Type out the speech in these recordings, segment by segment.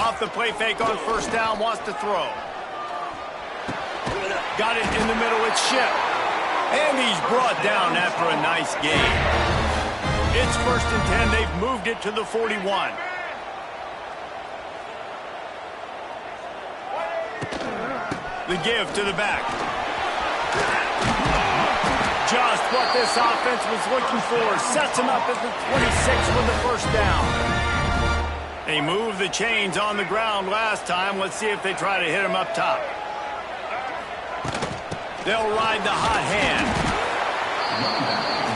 Off the play fake on first down, wants to throw. Got it in the middle, it's Ship. And he's brought down after a nice gain. It's 1st and 10, they've moved it to the 41. The give to the back. Just what this offense was looking for. Sets him up at the 26 with the first down. They moved the chains on the ground last time. Let's see if they try to hit him up top. They'll ride the hot hand.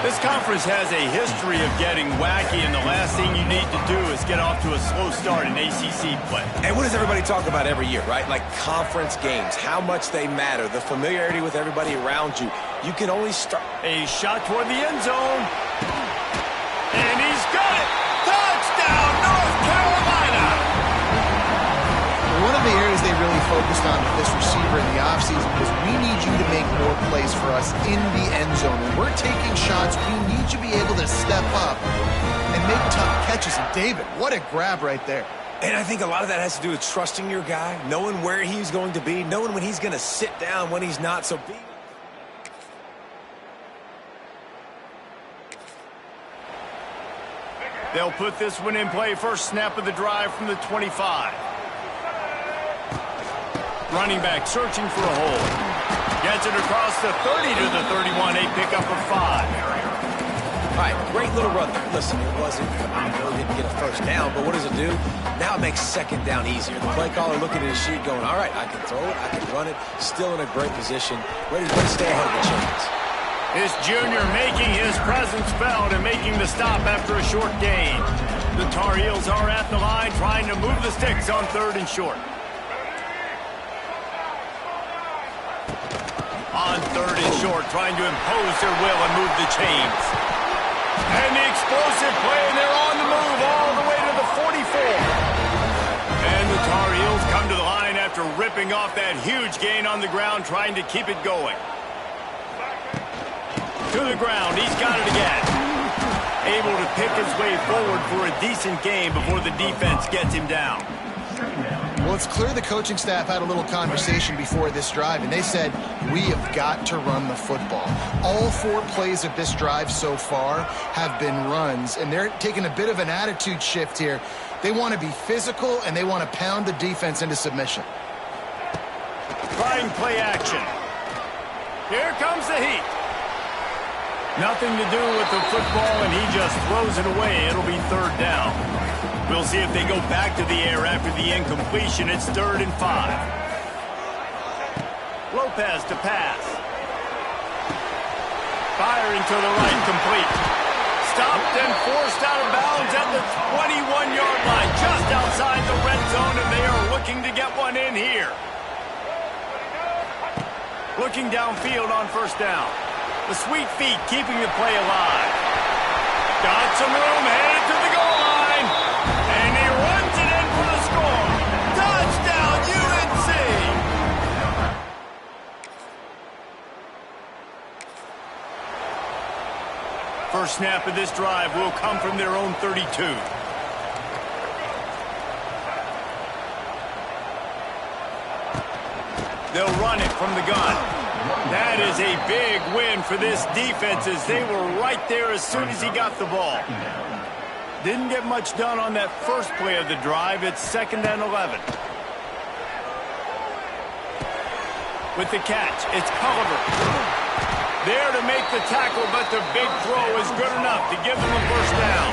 This conference has a history of getting wacky, and the last thing you need to do is get off to a slow start in ACC play. And what does everybody talk about every year, right? Like conference games, how much they matter, the familiarity with everybody around you. You can only start. A shot toward the end zone. And he's got it! Touchdown, North Carolina! One of the areas they really focused on with this receiver in the offseason was we need you to make more plays for us in the end zone. When we're taking shots, we need you to be able to step up and make tough catches. And David, what a grab right there. And I think a lot of that has to do with trusting your guy, knowing where he's going to be, knowing when he's going to sit down, when he's not. So be... They'll put this one in play. First snap of the drive from the 25. Running back searching for a hole. Gets it across the 30 to the 31. A pickup of 5. All right, great little run there. Listen, it wasn't, I know he didn't get a first down, but what does it do? Now it makes second down easier. The play caller looking at his sheet going, all right, I can throw it, I can run it. Still in a great position. Ready to stay ahead of the chains. This junior making his presence felt and making the stop after a short gain. The Tar Heels are at the line trying to move the sticks on 3rd and short. On 3rd and short, trying to impose their will and move the chains. And the explosive play, and they're on the move all the way to the 44. And the Tar Heels come to the line after ripping off that huge gain on the ground, trying to keep it going. To the ground, he's got it again. Able to pick his way forward for a decent game before the defense gets him down. Well, it's clear the coaching staff had a little conversation before this drive, and they said, we have got to run the football. All 4 plays of this drive so far have been runs, and they're taking a bit of an attitude shift here. They want to be physical, and they want to pound the defense into submission. Trying play action. Here comes the heat. Nothing to do with the football, and he just throws it away. It'll be 3rd down. We'll see if they go back to the air after the incompletion. It's 3rd and 5. Lopez to pass. Firing to the right, complete. Stopped and forced out of bounds at the 21-yard line, just outside the red zone, and they are looking to get one in here. Looking downfield on 1st down. The sweet feet keeping the play alive. Got some room, headed to the goal line. And he runs it in for the score. Touchdown, UNC! First snap of this drive will come from their own 32. They'll run it from the gun. That is a big win for this defense, as they were right there as soon as he got the ball. Didn't get much done on that first play of the drive. It's 2nd and 11. With the catch, it's Culliver. There to make the tackle, but the big throw is good enough to give them a first down.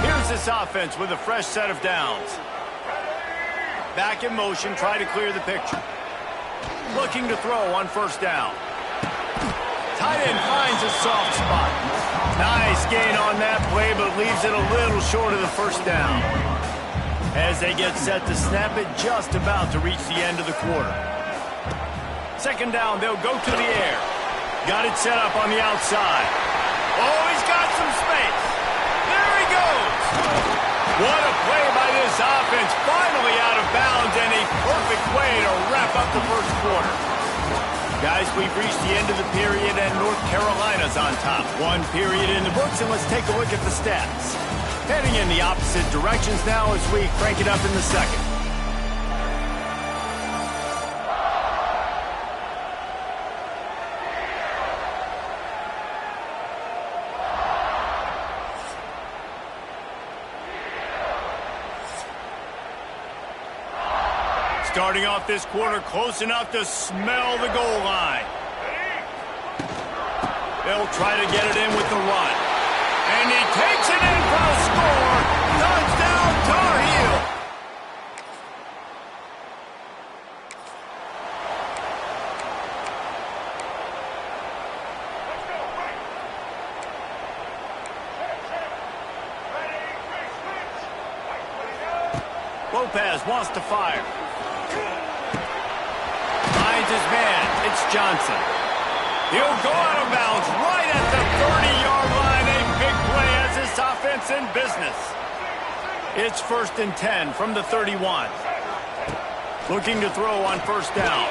Here's this offense with a fresh set of downs. Back in motion, try to clear the picture. Looking to throw on 1st down. Tight end finds a soft spot. Nice gain on that play, but leaves it a little short of the first down. As they get set to snap it, just about to reach the end of the quarter. 2nd down, they'll go to the air. Got it set up on the outside. Oh, he's got some space. There he goes. What a play by this offense. Finally out of bounds, and a perfect way to wrap up the first quarter. Guys, we've reached the end of the period, and North Carolina's on top. 1 period in the books, and let's take a look at the stats. Heading in the opposite directions now as we crank it up in the second. Starting off this quarter close enough to smell the goal line. They'll try to get it in with the run. And he takes it in for a score. Touchdown, Tar Heel. Lopez wants to fire. Finds his man. It's Johnson. He'll go out of bounds right at the 30-yard line. A big play as this offense in business. It's 1st and 10 from the 31. Looking to throw on first down.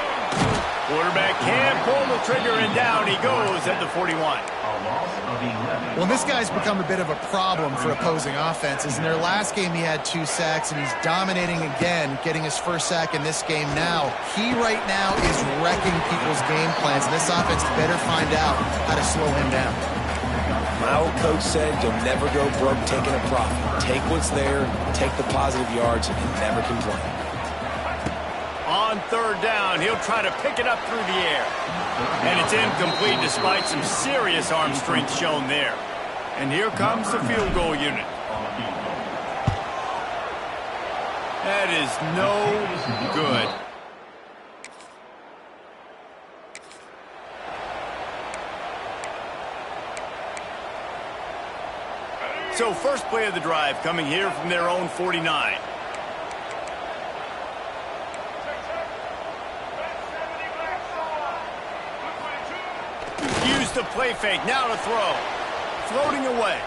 Quarterback can't pull the trigger, and down he goes at the 41. Well, this guy's become a bit of a problem for opposing offenses. In their last game, he had 2 sacks, and he's dominating again, getting his first sack in this game now. He right now is wrecking people's game plans, and this offense better find out how to slow him down. My old coach said you'll never go broke taking a profit. Take what's there, take the positive yards, and never complain. On third down, he'll try to pick it up through the air. And it's incomplete despite some serious arm strength shown there. And here comes the field goal unit. That is no good. So first play of the drive coming here from their own 49. Use the play fake, now to throw. Floating away.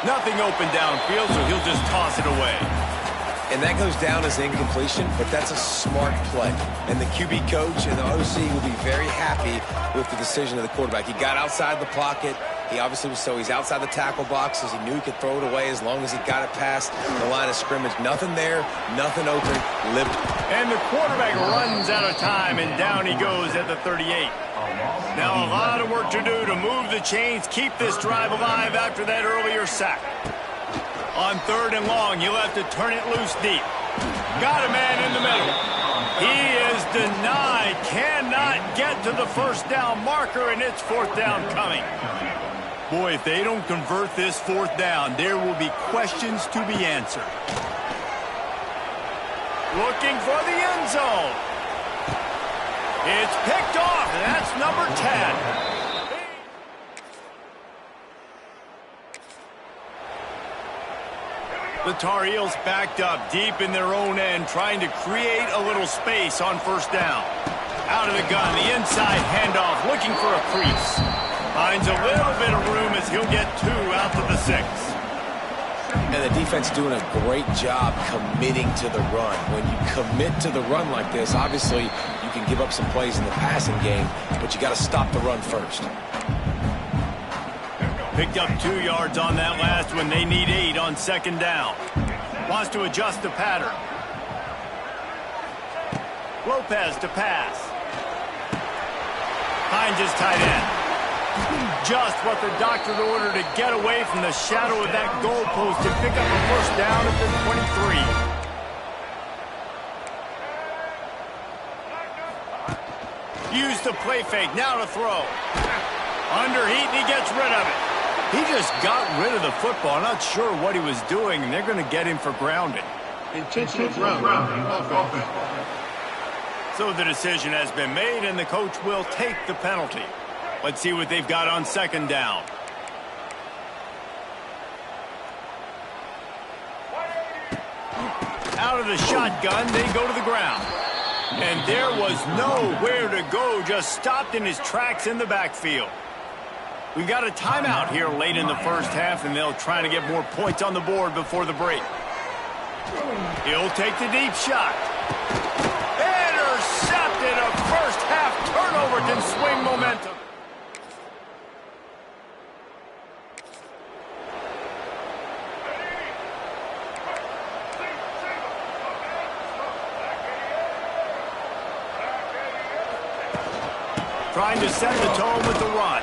Nothing open downfield, so he'll just toss it away. And that goes down as incompletion, but that's a smart play. And the QB coach and the OC will be very happy with the decision of the quarterback. He got outside the pocket. He obviously was he's outside the tackle boxes. He knew he could throw it away as long as he got it past the line of scrimmage. Nothing there, nothing open, lived. And the quarterback runs out of time, and down he goes at the 38. Now a lot of work to do to move the chains, keep this drive alive after that earlier sack. On third and long, you'll have to turn it loose deep. Got a man in the middle. He is denied, cannot get to the first down marker, and it's fourth down coming. Boy, if they don't convert this fourth down, there will be questions to be answered. Looking for the end zone. It's picked off, and that's number 10. The Tar Heels backed up deep in their own end, trying to create a little space on first down. Out of the gun, the inside handoff, looking for a crease. Finds a little bit of room as he'll get 2 out to the 6. And the defense doing a great job committing to the run. When you commit to the run like this, obviously you can give up some plays in the passing game, but you got to stop the run first. Picked up 2 yards on that last one. They need 8 on second down. Wants to adjust the pattern. Lopez to pass. Finds his tight end. Just what the doctor ordered to get away from the shadow of that goalpost and pick up a first down at the 23. Use the play fake, now to throw. Underheat, and he gets rid of it. He just got rid of the football. Not sure what he was doing, and they're going to get him for grounding. Intentional grounding. So the decision has been made, and the coach will take the penalty. Let's see what they've got on second down. Out of the shotgun, they go to the ground. And there was nowhere to go, just stopped in his tracks in the backfield. We got a timeout here late in the first half, and they'll try to get more points on the board before the break. He'll take the deep shot. Intercepted. A first half turnover can swing momentum. trying to set the tone with the run.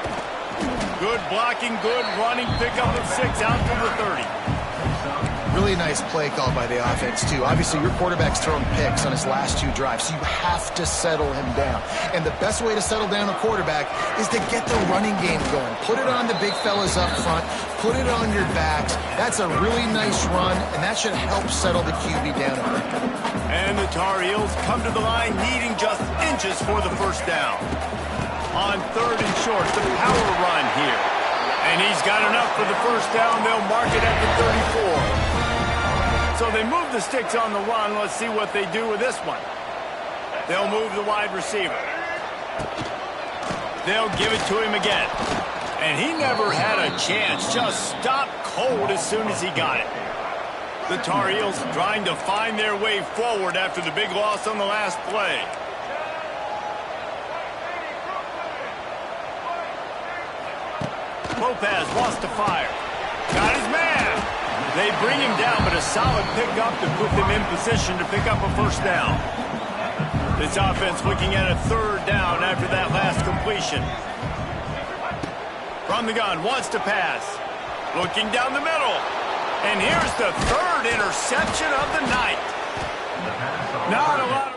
Good blocking, good running, pickup of 6 out to the 30. Really nice play call by the offense, too. Obviously, your quarterback's thrown picks on his last 2 drives, so you have to settle him down. And the best way to settle down a quarterback is to get the running game going. Put it on the big fellas up front. Put it on your backs. That's a really nice run, and that should help settle the QB down a bit. And the Tar Heels come to the line needing just inches for the first down. On 3rd and short, the power run here. And he's got enough for the first down. They'll mark it at the 34. So they move the sticks on the run. Let's see what they do with this one. They'll move the wide receiver. They'll give it to him again. And he never had a chance. Just stopped cold as soon as he got it. The Tar Heels trying to find their way forward after the big loss on the last play. Lopez wants to fire. Got his man. They bring him down, but a solid pickup to put them in position to pick up a first down. This offense looking at a 3rd down after that last completion. From the gun, wants to pass. Looking down the middle. And here's the 3rd interception of the night. Not a lot of...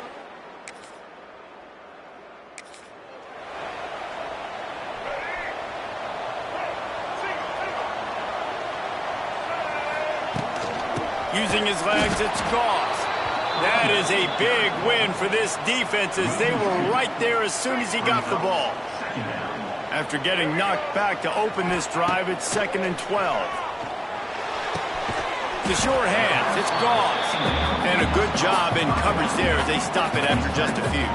Using his legs, it's Goss. That is a big win for this defense as they were right there as soon as he got the ball. After getting knocked back to open this drive, it's 2nd and 12. The short hands, it's Goss. And a good job in coverage there as they stop it after just a few.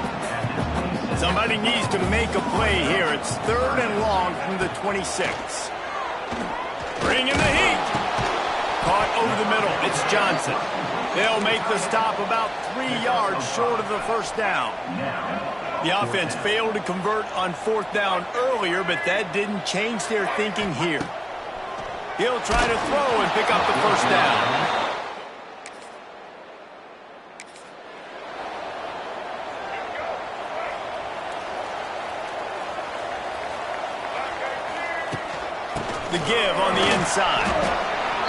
Somebody needs to make a play here. It's 3rd and long from the 26. Bring in the heat. Caught over the middle. It's Johnson. They'll make the stop about 3 yards short of the first down. The offense failed to convert on 4th down earlier, but that didn't change their thinking here. He'll try to throw and pick up the first down. The give on the inside.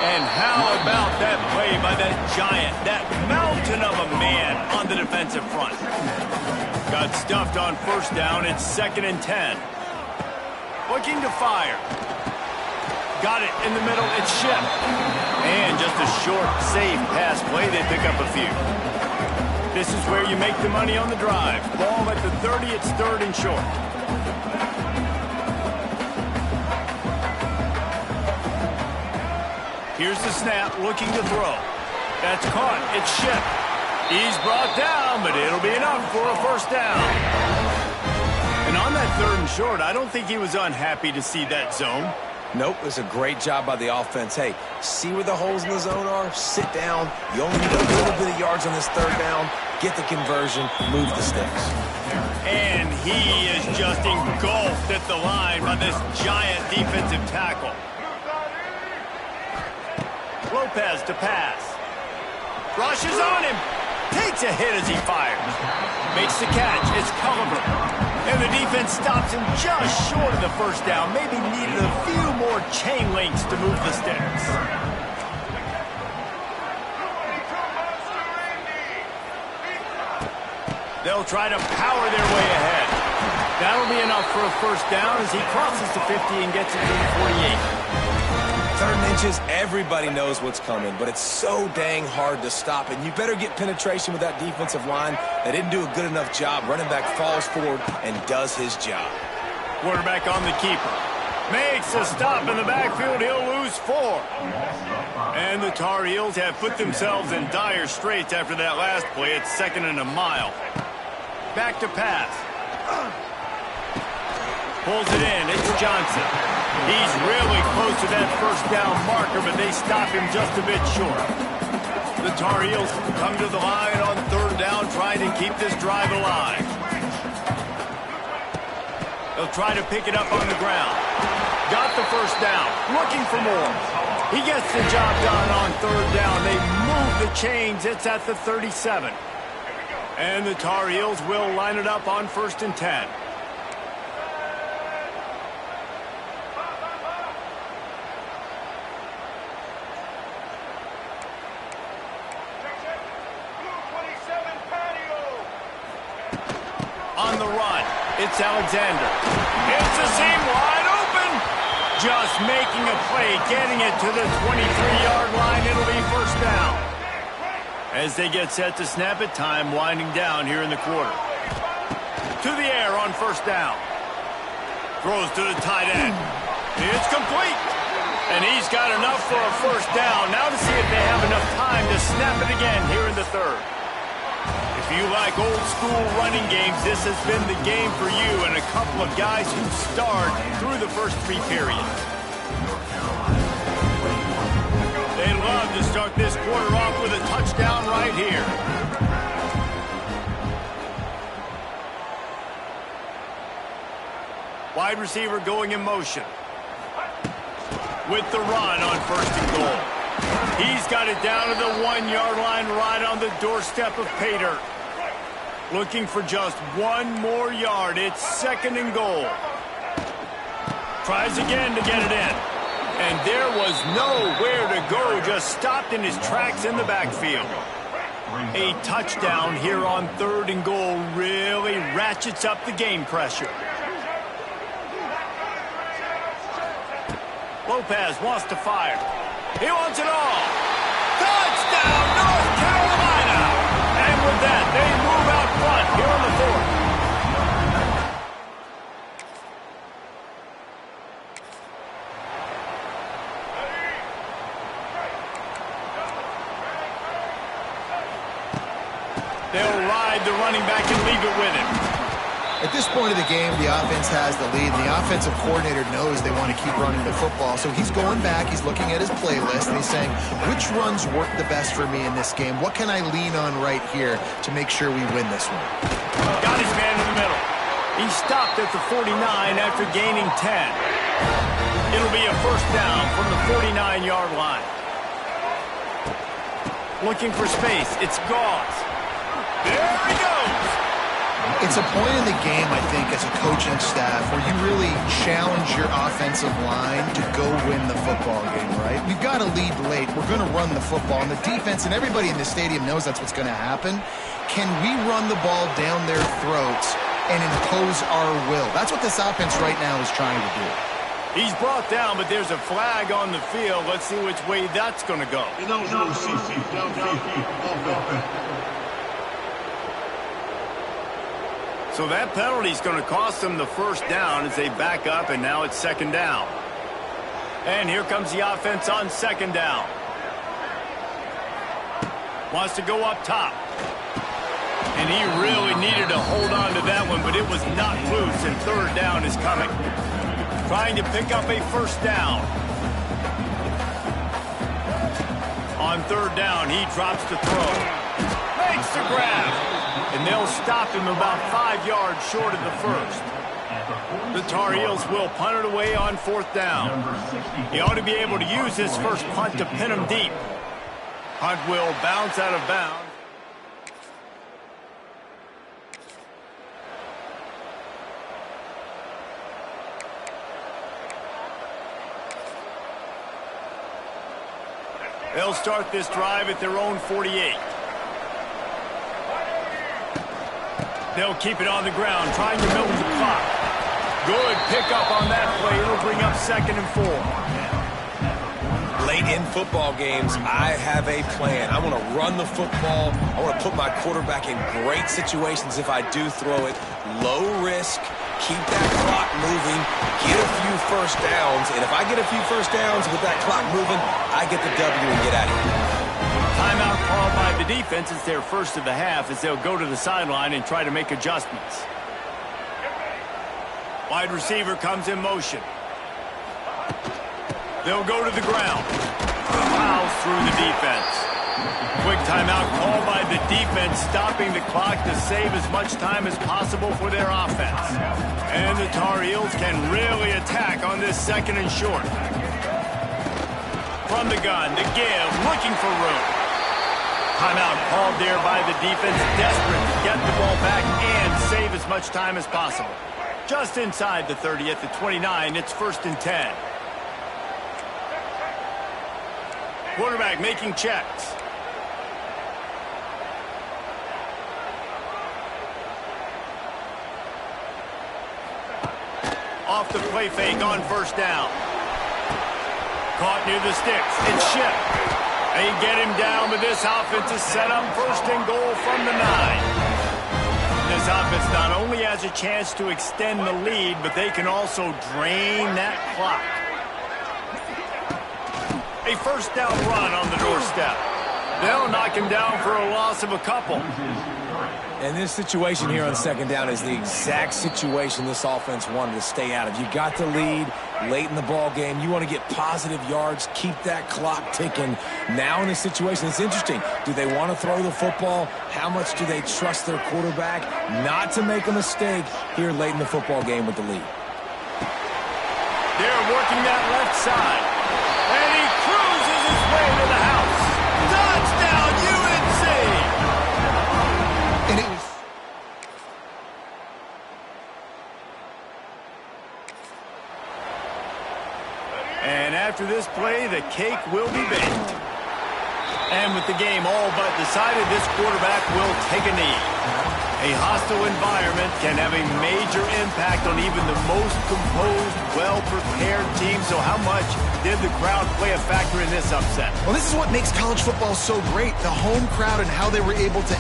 And how about that play by that giant, that mountain of a man on the defensive front? Got stuffed on first down. It's 2nd and 10. Looking to fire. Got it in the middle. It's Ship. And just a short, safe pass play. They pick up a few. This is where you make the money on the drive. Ball at the 30. It's 3rd and short. Here's the snap, looking to throw. That's caught. It's Ship. He's brought down, but it'll be enough for a first down. And on that 3rd and short, I don't think he was unhappy to see that zone. Nope, it was a great job by the offense. Hey, see where the holes in the zone are? Sit down. You only need a little bit of yards on this 3rd down. Get the conversion. Move the sticks. And he is just engulfed at the line by this giant defensive tackle. Lopez to pass. Rushes on him. Takes a hit as he fires. Makes the catch. It's Culliver. And the defense stops him just short of the first down. Maybe needed a few more chain links to move the sticks. They'll try to power their way ahead. That'll be enough for a first down as he crosses the 50 and gets it to the 48. 3rd and inches, everybody knows what's coming, but it's so dang hard to stop. And you better get penetration with that defensive line. They didn't do a good enough job. Running back falls forward and does his job. Quarterback on the keeper. Makes a stop in the backfield. He'll lose 4. And the Tar Heels have put themselves in dire straits after that last play. It's 2nd and a mile. Back to pass. Pulls it in. It's Johnson. He's really close to that first down marker, but they stop him just a bit short. The Tar Heels come to the line on 3rd down, trying to keep this drive alive. They'll try to pick it up on the ground. Got the first down. Looking for more. He gets the job done on 3rd down. They move the chains. It's at the 37. And the Tar Heels will line it up on 1st and 10. It's Alexander. It's a seam wide open. Just making a play, getting it to the 23-yard line. It'll be first down. As they get set to snap it, time winding down here in the quarter. To the air on first down. Throws to the tight end. It's complete. And he's got enough for a first down. Now to see if they have enough time to snap it again here in the third. If you like old school running games, this has been the game for you and a couple of guys who starred through the first 3 periods. They'd love to start this quarter off with a touchdown right here. Wide receiver going in motion. With the run on first and goal. He's got it down to the 1-yard line right on the doorstep of pay dirt. Looking for just 1 more yard. It's second and goal. Tries again to get it in. And there was nowhere to go. Just stopped in his tracks in the backfield. A touchdown here on third and goal really ratchets up the game pressure. Lopez wants to fire. He wants it all. Touchdown, North Carolina! And with that, they move out front here on the fourth. They'll ride the running back and leave it with him. At this point of the game, the offense has the lead, and the offensive coordinator knows they want to keep running the football. So he's going back, he's looking at his playlist, and he's saying, which runs work the best for me in this game? What can I lean on right here to make sure we win this one? Got his man in the middle. He stopped at the 49 after gaining 10. It'll be a first down from the 49-yard line. Looking for space. It's Gauze. There he goes. It's a point in the game, I think, as a coaching staff where you really challenge your offensive line to go win the football game, right? We've got to lead late. We're going to run the football. And the defense and everybody in the stadium knows that's what's going to happen. Can we run the ball down their throats and impose our will? That's what this offense right now is trying to do. He's brought down, but there's a flag on the field. Let's see which way that's going to go. So that penalty is going to cost them the first down as they back up, and now it's second down. And here comes the offense on second down. Wants to go up top. And he really needed to hold on to that one, but it was not loose, and third down is coming. Trying to pick up a first down. On third down, he drops to throw. Makes the grab. And they'll stop him about 5 yards short of the first. The Tar Heels will punt it away on fourth down. He ought to be able to use his first punt to pin him deep. Punt will bounce out of bounds. They'll start this drive at their own 48. They'll keep it on the ground, trying to milk the clock. Good pickup on that play. It'll bring up second and 4. Late in football games, I have a plan. I want to run the football. I want to put my quarterback in great situations if I do throw it. Low risk, keep that clock moving, get a few first downs. And if I get a few first downs with that clock moving, I get the W and get out of here. Timeout called by the defense. It's their first of the half as they'll go to the sideline and try to make adjustments. Wide receiver comes in motion. They'll go to the ground. Fouls through the defense. Quick timeout called by the defense, stopping the clock to save as much time as possible for their offense. And the Tar Heels can really attack on this second and short. From the gun, the give, looking for room. Timeout called there by the defense, desperate to get the ball back and save as much time as possible. Just inside the 30 at the 29, it's first and 10. Quarterback making checks. Off the play fake on first down. Caught near the sticks. It's shipped. They get him down, but this offense is set up first and goal from the 9. This offense not only has a chance to extend the lead, but they can also drain that clock. A first down run on the doorstep. They'll knock him down for a loss of a couple. And this situation here on second down is the exact situation this offense wanted to stay out of. You got the lead late in the ball game. You want to get positive yards, keep that clock ticking. Now in this situation, it's interesting. Do they want to throw the football? How much do they trust their quarterback not to make a mistake here late in the football game with the lead? They're working that left side. And he cruises his way to the house. Touchdown, UNC! And it was... And after this play, the cake will be baked. And with the game all but decided, this quarterback will take a knee. A hostile environment can have a major impact on even the most composed, well-prepared team. So how much did the crowd play a factor in this upset? Well, this is what makes college football so great. The home crowd and how they were able to...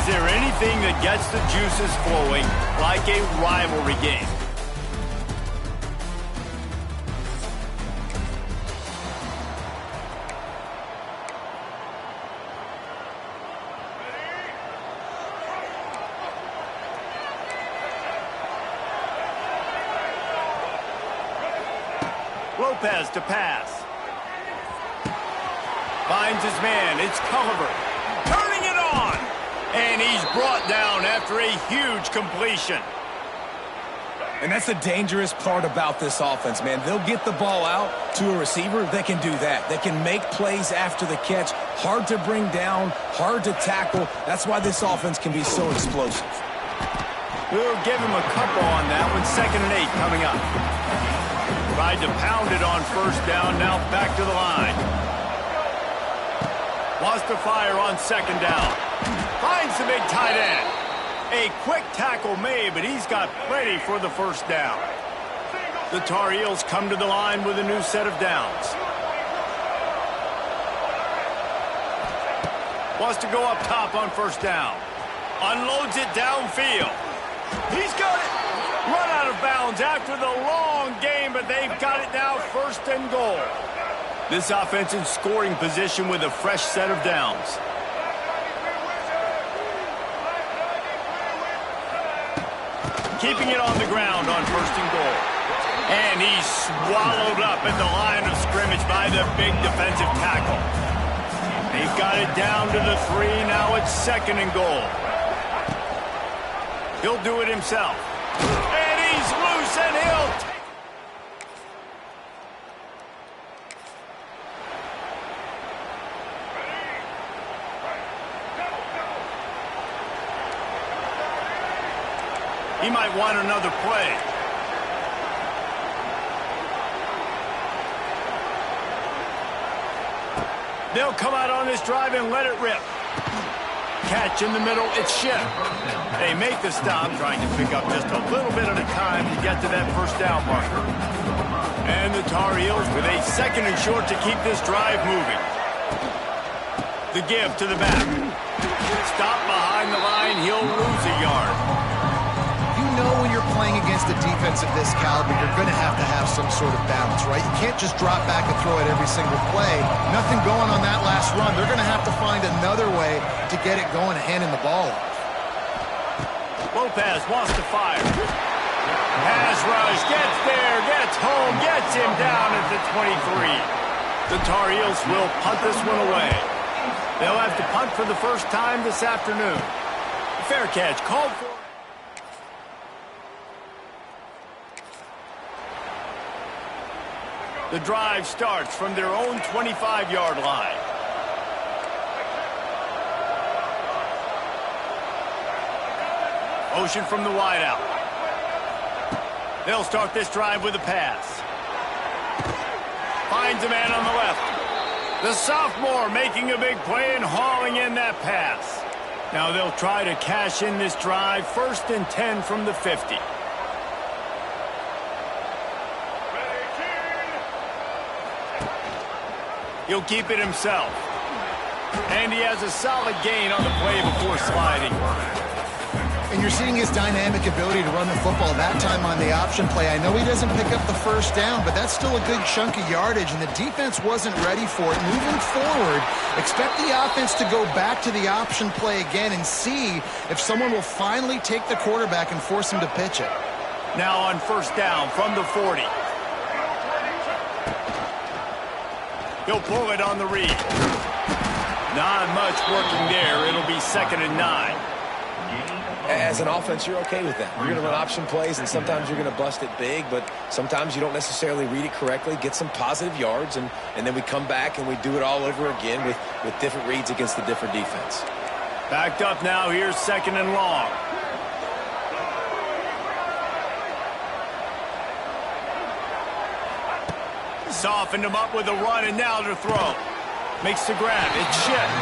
there anything that gets the juices flowing like a rivalry game? Lopez to pass. Finds his man. It's Culliver. Turning it on. And he's brought down after a huge completion. And that's the dangerous part about this offense, man. They'll get the ball out to a receiver. They can do that. They can make plays after the catch. Hard to bring down, hard to tackle. That's why this offense can be so explosive. We'll give him a couple on that one. 2nd and 8 coming up. Tried to pound it on first down. Now back to the line. Wants to fire on 2nd down. Finds the big tight end. A quick tackle made, but he's got plenty for the first down. The Tar Heels come to the line with a new set of downs. Wants to go up top on first down. Unloads it downfield. He's got it. Run out of bounds after the long game, but they've got it now 1st and goal. This offense in scoring position with a fresh set of downs. Keeping it on the ground on 1st and goal. And he's swallowed up at the line of scrimmage by the big defensive tackle. They've got it down to the 3. Now it's 2nd and goal. He'll do it himself. And he's loose, and he'll take. He might want another play. They'll come out on this drive and let it rip. Catch in the middle, it's Schiff. They make the stop, trying to pick up just a little bit at a time to get to that first down marker. And the Tar Heels with a 2nd and short to keep this drive moving. The give to the back. Stop behind the line, he'll lose a yard. You know when you're playing against a defense of this caliber, you're going to have some sort of balance, right? You can't just drop back and throw it every single play. Nothing going on that last run. They're going to have to find another way to get it going and handing the ball off. Lopez wants to fire. Pass rush, gets there, gets home, gets him down at the 23. The Tar Heels will punt this one away. They'll have to punt for the first time this afternoon. Fair catch, called for. The drive starts from their own 25-yard line. Motion from the wideout. They'll start this drive with a pass. Finds a man on the left. The sophomore making a big play and hauling in that pass. Now they'll try to cash in this drive. 1st and 10 from the 50. He'll keep it himself. And he has a solid gain on the play before sliding. And you're seeing his dynamic ability to run the football, that time on the option play. I know he doesn't pick up the first down, but that's still a good chunk of yardage, and the defense wasn't ready for it. Moving forward, expect the offense to go back to the option play again and see if someone will finally take the quarterback and force him to pitch it. Now on first down from the 40. He'll pull it on the read. Not much working there. It'll be 2nd and 9. As an offense, you're okay with that. You're going to run option plays, and sometimes you're going to bust it big, but sometimes you don't necessarily read it correctly, get some positive yards, and then we come back and we do it all over again with different reads against the different defense. Backed up now. Here's 2nd and long. Softened him up with a run, and now to throw. Makes the grab. It's Schiff.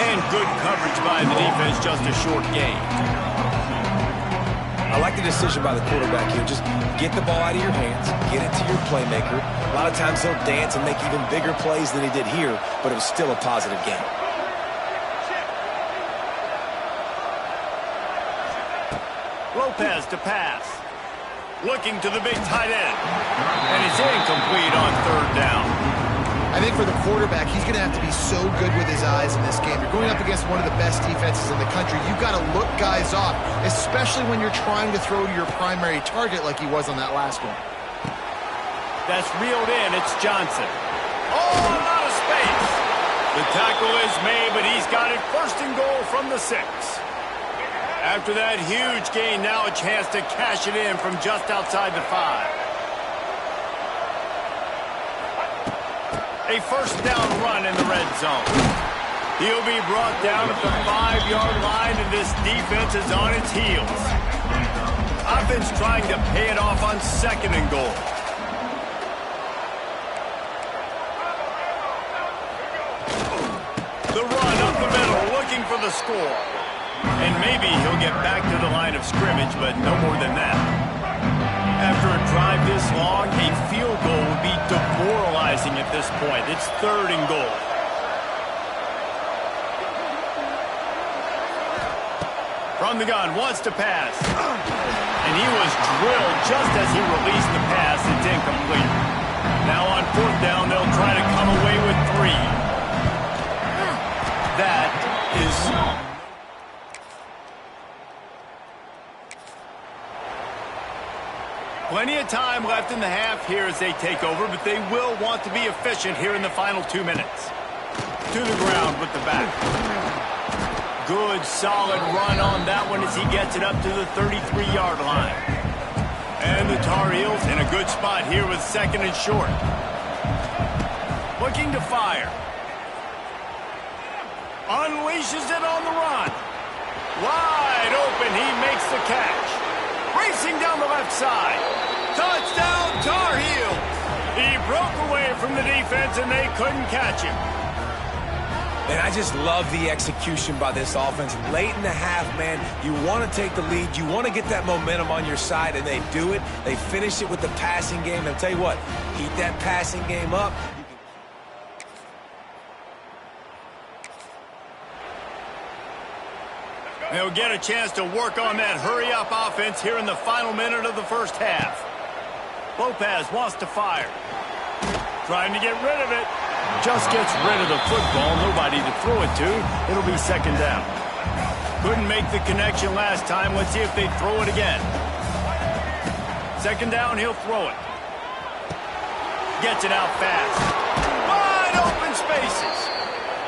And good coverage by the defense, just a short gain. I like the decision by the quarterback here. Just get the ball out of your hands, get it to your playmaker. A lot of times he'll dance and make even bigger plays than he did here, but it was still a positive game. Lopez to pass. Looking to the big tight end. And it's incomplete on third down. I think for the quarterback, he's going to have to be so good with his eyes in this game. You're going up against one of the best defenses in the country. You've got to look guys off, especially when you're trying to throw to your primary target like he was on that last one. That's reeled in. It's Johnson. Oh, a lot of space. The tackle is made, but he's got it first and goal from the 6. After that huge gain, now a chance to cash it in from just outside the 5. A first down run in the red zone. He'll be brought down at the 5-yard line, and this defense is on its heels. Offense trying to pay it off on second and goal. The run up the middle, looking for the score. And maybe he'll get back to the line of scrimmage, but no more than that. After a drive this long, a field goal would be demoralizing at this point. It's third and goal. From the gun, wants to pass. And he was drilled just as he released the pass. It's incomplete. Now on fourth down, they'll try to come away with 3. That is... Plenty of time left in the half here as they take over, but they will want to be efficient here in the final 2 minutes. To the ground with the back. Good, solid run on that one as he gets it up to the 33-yard line. And the Tar Heels in a good spot here with second and short. Looking to fire. Unleashes it on the run. Wide open, he makes the catch. Racing down the left side. Touchdown, Tar Heels. He broke away from the defense and they couldn't catch him. And I just love the execution by this offense. Late in the half, man, you want to take the lead. You want to get that momentum on your side, and they do it. They finish it with the passing game. And I'll tell you what, keep that passing game up. They'll get a chance to work on that hurry-up offense here in the final minute of the first half. Lopez wants to fire. Trying to get rid of it. Just gets rid of the football. Nobody to throw it to. It'll be second down. Couldn't make the connection last time. Let's see if they throw it again. Second down, he'll throw it. Gets it out fast. Wide open spaces.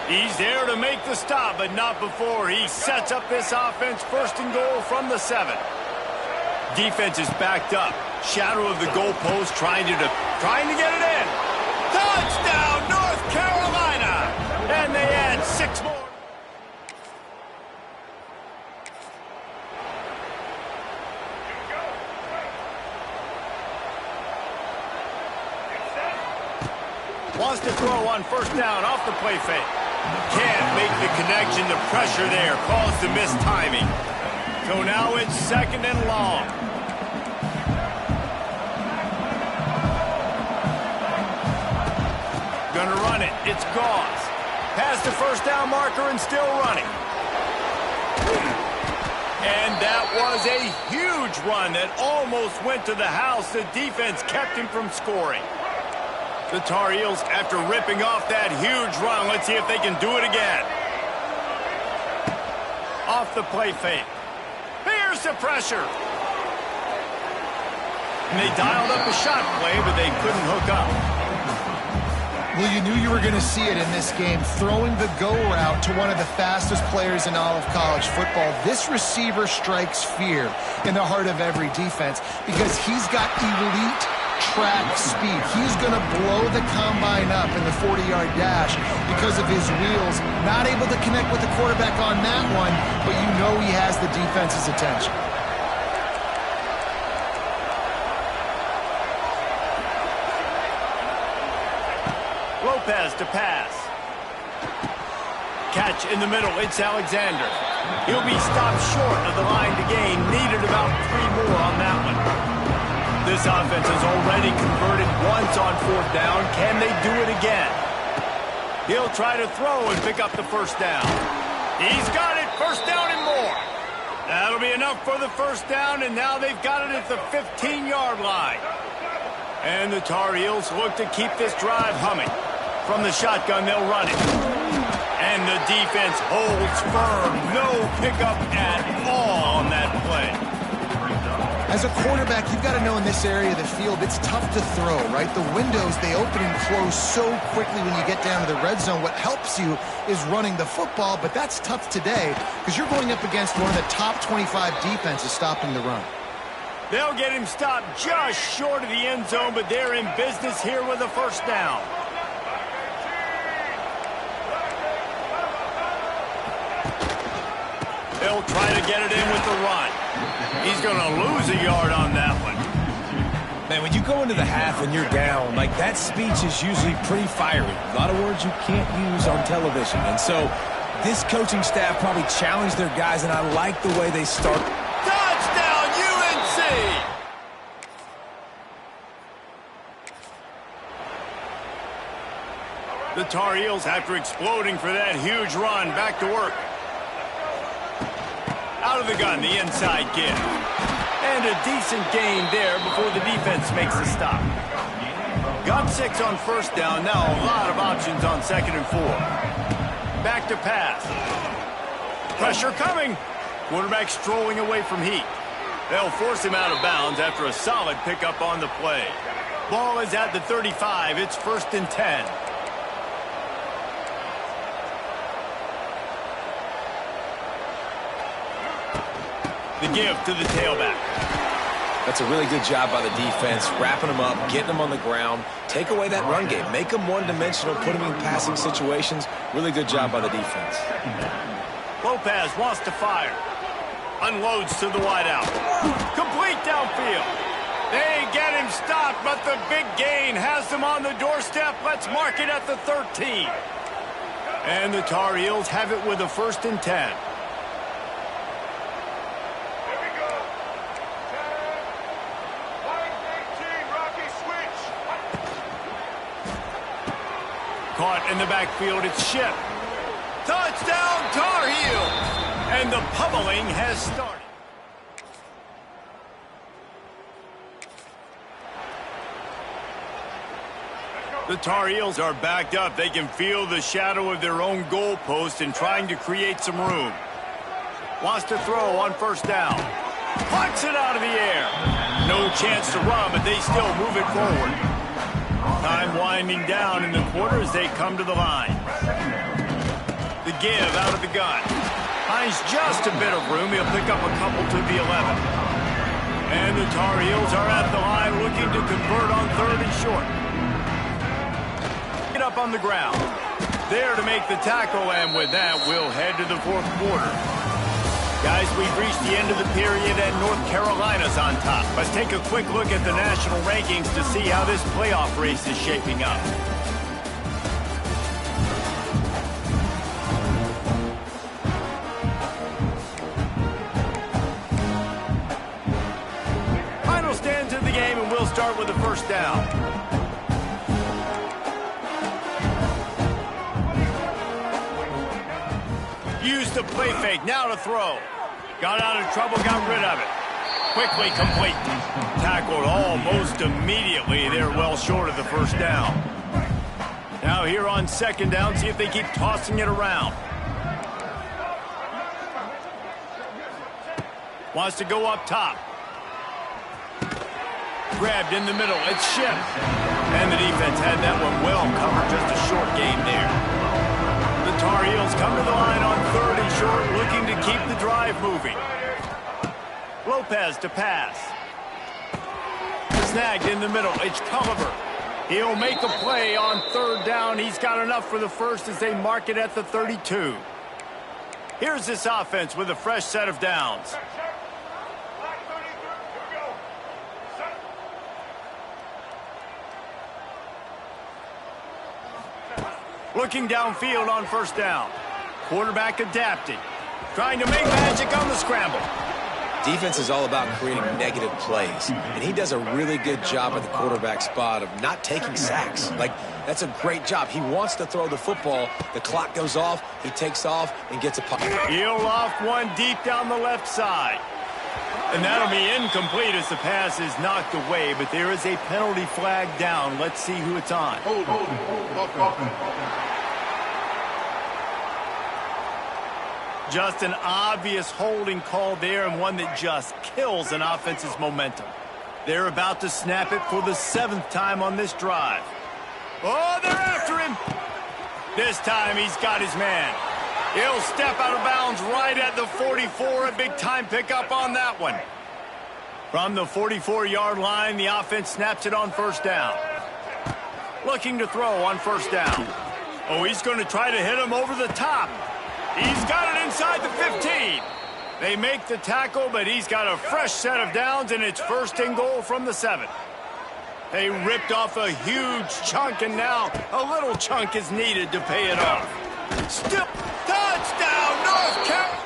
He's there to make the stop, but not before he sets up this offense first and goal from the 7. Defense is backed up. Shadow of the goalpost trying to get it in. Touchdown, North Carolina! And they add 6 more. Wants to throw on first down off the play fake. Can't make the connection. The pressure there caused the missed timing. So now it's second and long. Gonna run it. It's Gauze. Past the first down marker and still running. And that was a huge run that almost went to the house. The defense kept him from scoring. The Tar Heels, after ripping off that huge run, let's see if they can do it again. Off the play fake. Here's the pressure. And they dialed up a shot play, but they couldn't hook up. Well, you knew you were going to see it in this game, throwing the go route to one of the fastest players in all of college football. This receiver strikes fear in the heart of every defense because he's got elite track speed. He's going to blow the combine up in the 40-yard dash because of his wheels. Not able to connect with the quarterback on that one, but you know he has the defense's attention. Lopez to pass. Catch in the middle. It's Alexander. He'll be stopped short of the line to gain. Needed about 3 more on that one. This offense has already converted once on fourth down. Can they do it again? He'll try to throw and pick up the first down. He's got it. First down and more. That'll be enough for the first down, and now they've got it at the 15-yard line. And the Tar Heels look to keep this drive humming. From the shotgun, they'll run it. And the defense holds firm. No pickup at all on that play. As a quarterback, you've got to know in this area of the field, it's tough to throw, right? The windows, they open and close so quickly when you get down to the red zone. What helps you is running the football, but that's tough today because you're going up against one of the top 25 defenses stopping the run. They'll get him stopped just short of the end zone, but they're in business here with a first down. They'll try to get it in with the run. He's going to lose a yard on that one. Man, when you go into the half and you're down, like that speech is usually pretty fiery. A lot of words you can't use on television. And so this coaching staff probably challenged their guys, and I like the way they start. Touchdown, UNC! The Tar Heels, after exploding for that huge run, back to work. Out of the gun, the inside give. And a decent gain there before the defense makes the stop. Got 6 on first down. Now a lot of options on 2nd and 4. Back to pass. Pressure coming. Quarterback strolling away from heat. They'll force him out of bounds after a solid pickup on the play. Ball is at the 35. It's 1st and 10. The give to the tailback. That's a really good job by the defense, wrapping them up, getting them on the ground, take away that run game, make them one-dimensional, put them in passing situations. Really good job by the defense. Lopez wants to fire. Unloads to the wideout. Complete downfield. They get him stopped, but the big gain has them on the doorstep. Let's mark it at the 13. And the Tar Heels have it with a 1st and 10. Caught in the backfield, it's Ship. Touchdown, Tar Heels! And the pummeling has started. The Tar Heels are backed up. They can feel the shadow of their own goalpost and trying to create some room. Wants to throw on 1st down. Plucks it out of the air. No chance to run, but they still move it forward. Time winding down in the quarter as they come to the line. The give out of the gun. Finds just a bit of room. He'll pick up a couple to the 11. And the Tar Heels are at the line looking to convert on 3rd and short. Get up on the ground. There to make the tackle, and with that, we'll head to the 4th quarter. Guys, we've reached the end of the period, and North Carolina's on top. Let's take a quick look at the national rankings to see how this playoff race is shaping up. Final stands of the game, and we'll start with the 1st down. Used the play fake, now to throw. Got out of trouble, got rid of it. Quickly complete. Tackled almost immediately. They're well short of the 1st down. Now here on 2nd down, see if they keep tossing it around. Wants to go up top. Grabbed in the middle, it's Ship. And the defense had that one well covered, just a short game there. The Tar Heels come to the line on 3rd and short, looking to keep the drive moving. Lopez to pass. Snagged in the middle. It's Culliver. He'll make a play on 3rd down. He's got enough for the 1st as they mark it at the 32. Here's this offense with a fresh set of downs. Looking downfield on 1st down. Quarterback adapting. Trying to make magic on the scramble. Defense is all about creating negative plays, and he does a really good job at the quarterback spot of not taking sacks. Like, that's a great job. He wants to throw the football. The clock goes off. He takes off and gets a pop. He'll loft one deep down the left side. And that'll be incomplete as the pass is knocked away, but there is a penalty flag down. Let's see who it's on. Just an obvious holding call there, and one that just kills an offense's momentum. They're about to snap it for the 7th time on this drive. Oh, they're after him. This time he's got his man. He'll step out of bounds right at the 44. A big-time pickup on that one. From the 44-yard line, the offense snaps it on first down. Looking to throw on first down. Oh, he's going to try to hit him over the top. He's got it inside the 15. They make the tackle, but he's got a fresh set of downs, and it's 1st and goal from the 7. They ripped off a huge chunk, and now a little chunk is needed to pay it off. Still, touchdown, North Carolina.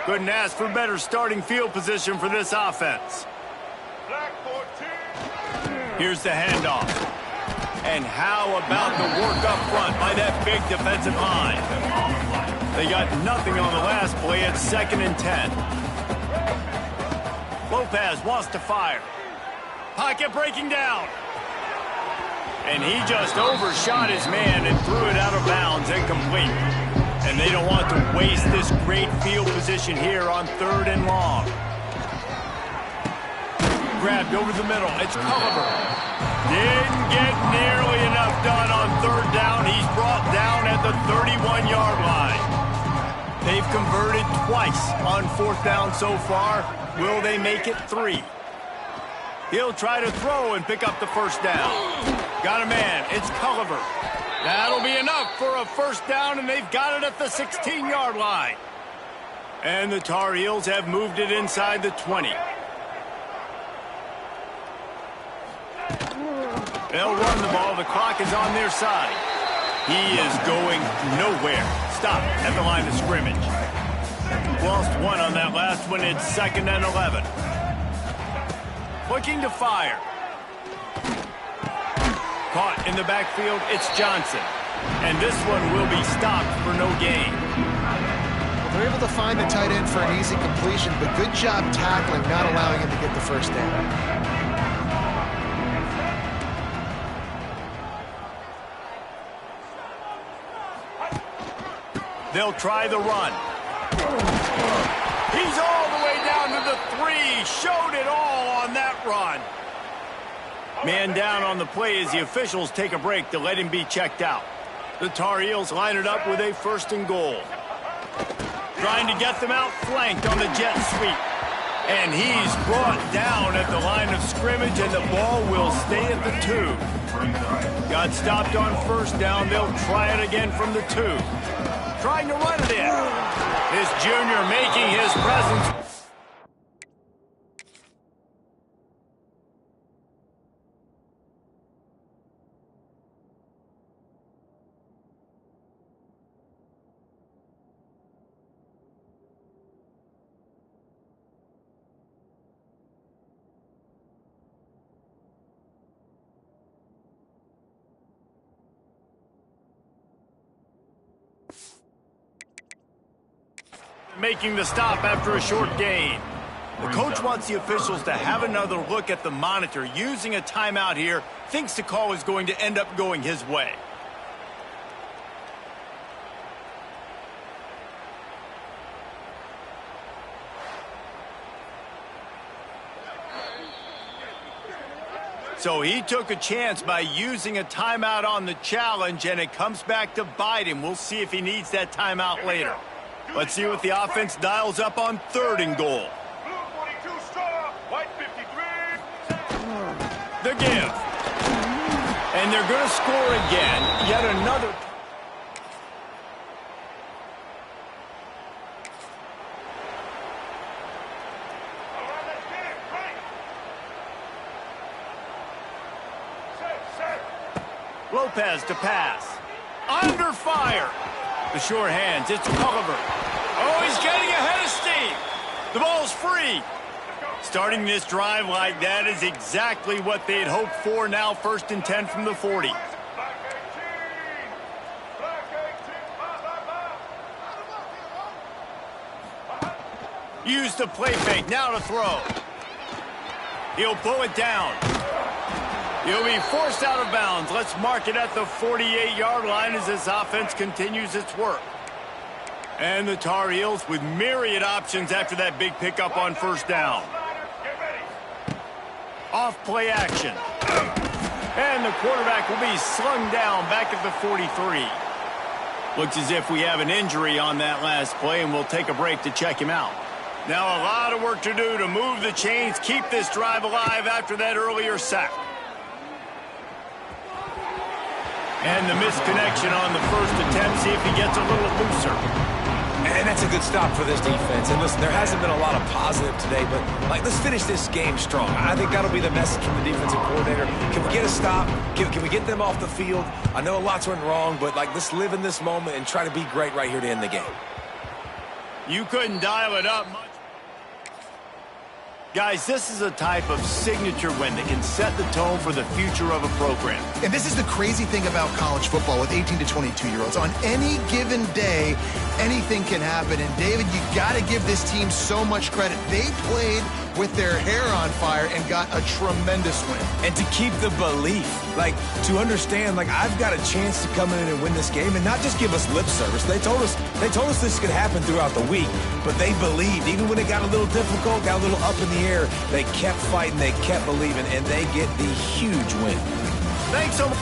Couldn't ask for better starting field position for this offense. Here's the handoff. And how about the work up front by that big defensive line? They got nothing on the last play. It's 2nd and 10. Lopez wants to fire. Pocket breaking down. And he just overshot his man and threw it out of bounds, incomplete. And they don't want to waste this great field position here on 3rd and long. Grabbed over the middle. It's Culliver. Didn't get nearly enough done on 3rd down. He's brought down at the 31-yard line. They've converted twice on 4th down so far. Will they make it 3? He'll try to throw and pick up the 1st down. Got a man. It's Culliver. That'll be enough for a 1st down, and they've got it at the 16-yard line. And the Tar Heels have moved it inside the 20. They'll run the ball. The clock is on their side. He is going nowhere. Stop at the line of scrimmage. Lost one on that last one. It's 2nd and 11. Looking to fire. Caught in the backfield. It's Johnson. And this one will be stopped for no gain. Well, they're able to find the tight end for an easy completion, but good job tackling, not allowing him to get the 1st down. They'll try the run. He's all the way down to the 3. Showed it all on that run. Man down on the play as the officials take a break to let him be checked out. The Tar Heels line it up with a 1st and goal. Trying to get them out flanked on the jet sweep. And he's brought down at the line of scrimmage, and the ball will stay at the 2. Got stopped on 1st down. They'll try it again from the 2. Trying to run it in. This junior making his presence. Making the stop after a short gain. The coach wants the officials to have another look at the monitor. Using a timeout here, thinks the call is going to end up going his way. So he took a chance by using a timeout on the challenge, and it comes back to bite him. We'll see if he needs that timeout later. Let's see what the offense dials up on 3rd and goal. Blue 42 strong, white 53. The give. And they're going to score again. Yet another. Lopez to pass. Under fire. The sure hands. It's Culliver. Oh, he's getting ahead of steam. The ball's free. Starting this drive like that is exactly what they had hoped for. Now 1st and 10 from the 40. Use the play fake. Now to throw. He'll pull it down. He'll be forced out of bounds. Let's mark it at the 48-yard line as this offense continues its work. And the Tar Heels with myriad options after that big pickup on 1st down. Off play action. And the quarterback will be slung down back at the 43. Looks as if we have an injury on that last play, and we'll take a break to check him out. Now a lot of work to do to move the chains, keep this drive alive after that earlier sack. And the misconnection on the first attempt. See if he gets a little looser. And that's a good stop for this defense. And listen, there hasn't been a lot of positive today, but, let's finish this game strong. I think that'll be the message from the defensive coordinator. Can we get a stop? Can we get them off the field? I know lots went wrong, but, let's live in this moment and try to be great right here to end the game. You couldn't dial it up much. Guys, this is a type of signature win that can set the tone for the future of a program. And this is the crazy thing about college football with 18 to 22-year-olds. On any given day, anything can happen. And, David, you got to give this team so much credit. They played with their hair on fire and got a tremendous win. And to keep the belief, to understand, I've got a chance to come in and win this game and not just give us lip service. They told us this could happen throughout the week, but they believed. Even when it got a little difficult, got a little up in the air, they kept fighting, they kept believing, and they get the huge win. Thanks so much.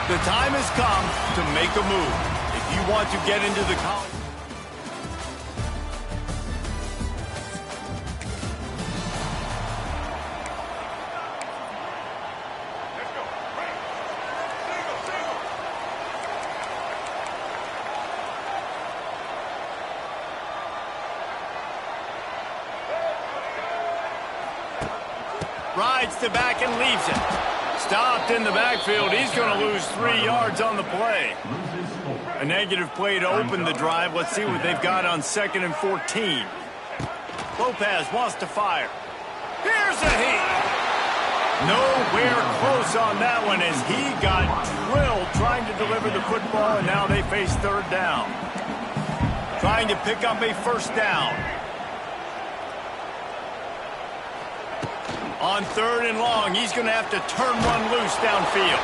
The time has come to make a move. If you want to get into the college... Rides to back and leaves it. Stopped in the backfield. He's going to lose 3 yards on the play. A negative play to open the drive. Let's see what they've got on 2nd and 14. Lopez wants to fire. Here's a heat. Nowhere close on that one as he got drilled trying to deliver the football, and now they face 3rd down. Trying to pick up a 1st down. On 3rd and long, he's going to have to turn one loose downfield.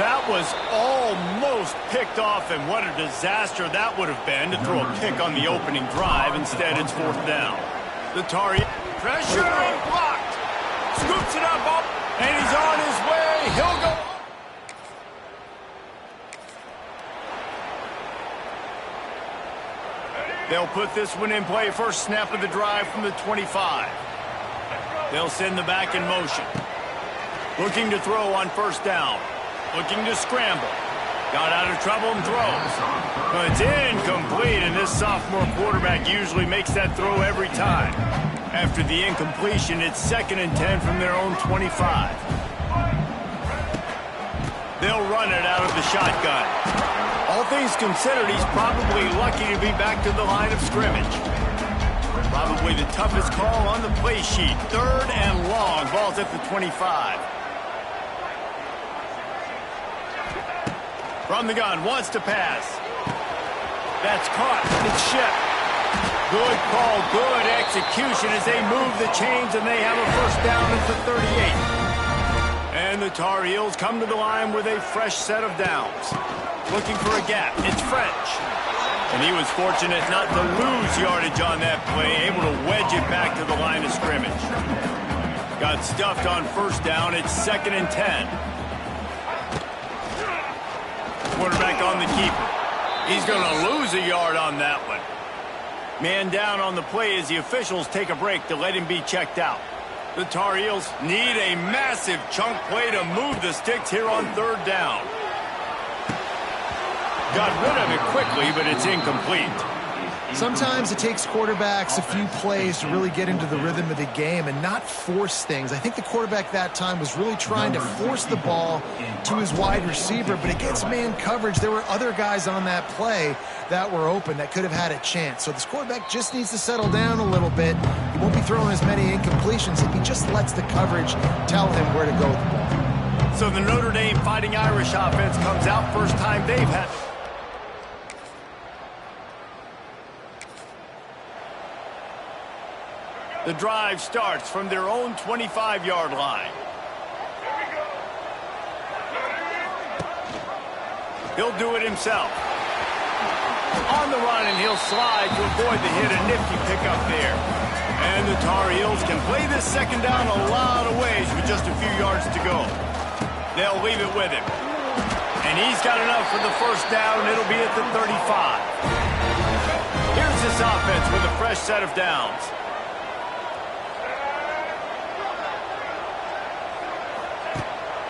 That was almost picked off, and what a disaster that would have been to throw a pick on the opening drive. Instead, it's 4th down. The Tar Heels pressure and blocked. Scoops it up, and he's on his way. He'll go. They'll put this one in play. First snap of the drive from the 25. They'll send the back in motion. Looking to throw on 1st down. Looking to scramble. Got out of trouble and throws. But it's incomplete, and this sophomore quarterback usually makes that throw every time. After the incompletion, it's 2nd and 10 from their own 25. They'll run it out of the shotgun. All things considered, he's probably lucky to be back to the line of scrimmage. Probably the toughest call on the play sheet. 3rd and long. Ball's at the 25. From the gun, wants to pass. That's caught. It's shipped. Good call, good execution as they move the chains, and they have a 1st down at the 38. And the Tar Heels come to the line with a fresh set of downs. Looking for a gap. It's French. And he was fortunate not to lose yardage on that play, able to wedge it back to the line of scrimmage. Got stuffed on 1st down. It's 2nd and 10. Quarterback on the keeper. He's going to lose a yard on that one. Man down on the play as the officials take a break to let him be checked out. The Tar Heels need a massive chunk play to move the sticks here on 3rd down. Got rid of it quickly, but it's incomplete. Sometimes it takes quarterbacks a few plays to really get into the rhythm of the game and not force things. I think the quarterback that time was really trying to force the ball to his wide receiver, but against man coverage, there were other guys on that play that were open that could have had a chance. So this quarterback just needs to settle down a little bit. He won't be throwing as many incompletions if he just lets the coverage tell him where to go with the ball. So the Notre Dame Fighting Irish offense comes out. First time they've had... The drive starts from their own 25-yard line. He'll do it himself. On the run, and he'll slide to avoid the hit. A nifty pickup there. And the Tar Heels can play this 2nd down a lot of ways with just a few yards to go. They'll leave it with him. And he's got enough for the 1st down. It'll be at the 35. Here's this offense with a fresh set of downs.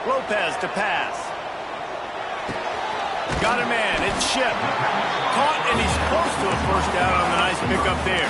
Lopez to pass. Got a man. It's Ship. Caught, and he's close to a 1st down on the nice pickup there.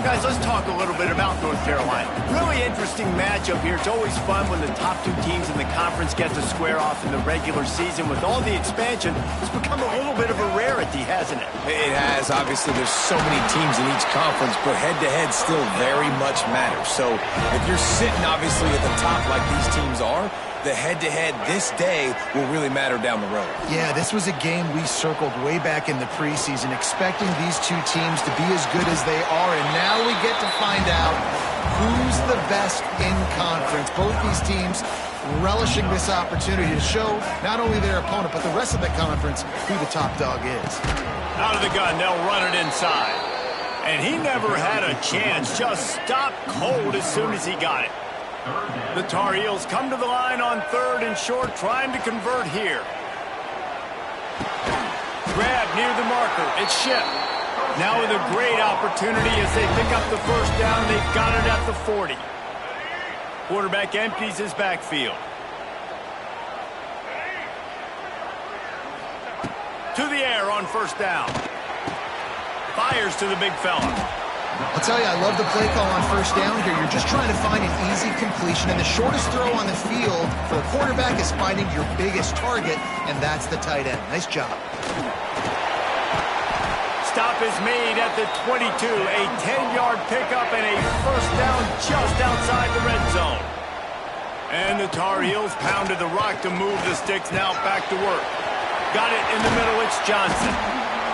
Guys, let's talk a little bit about North Carolina. Really interesting matchup here. It's always fun when the top 2 teams in the conference get to square off in the regular season. With all the expansion, it's become a little bit of a rarity, hasn't it? It has. Obviously, there's so many teams in each conference, but head-to-head still very much matters. So if you're sitting, obviously, at the top like these teams are, the head-to-head this day will really matter down the road. Yeah, this was a game we circled way back in the preseason, expecting these 2 teams to be as good as they are, and now we get to find out who's the best in conference. Both these teams relishing this opportunity to show not only their opponent, but the rest of the conference who the top dog is. Out of the gun, they'll run it inside. And he never had a chance, just stopped cold as soon as he got it. The Tar Heels come to the line on 3rd and short, trying to convert here. Grab near the marker. It's Ship. Now with a great opportunity as they pick up the first down. They've got it at the 40. Quarterback empties his backfield. To the air on first down. Fires to the big fella. I'll tell you, I love the play call on first down here. You're just trying to find an easy completion, and the shortest throw on the field for a quarterback is finding your biggest target, and that's the tight end. Nice job. Stop is made at the 22. A 10-yard pickup and a first down just outside the red zone. And the Tar Heels pounded the rock to move the sticks. Now back to work. Got it in the middle. It's Johnson.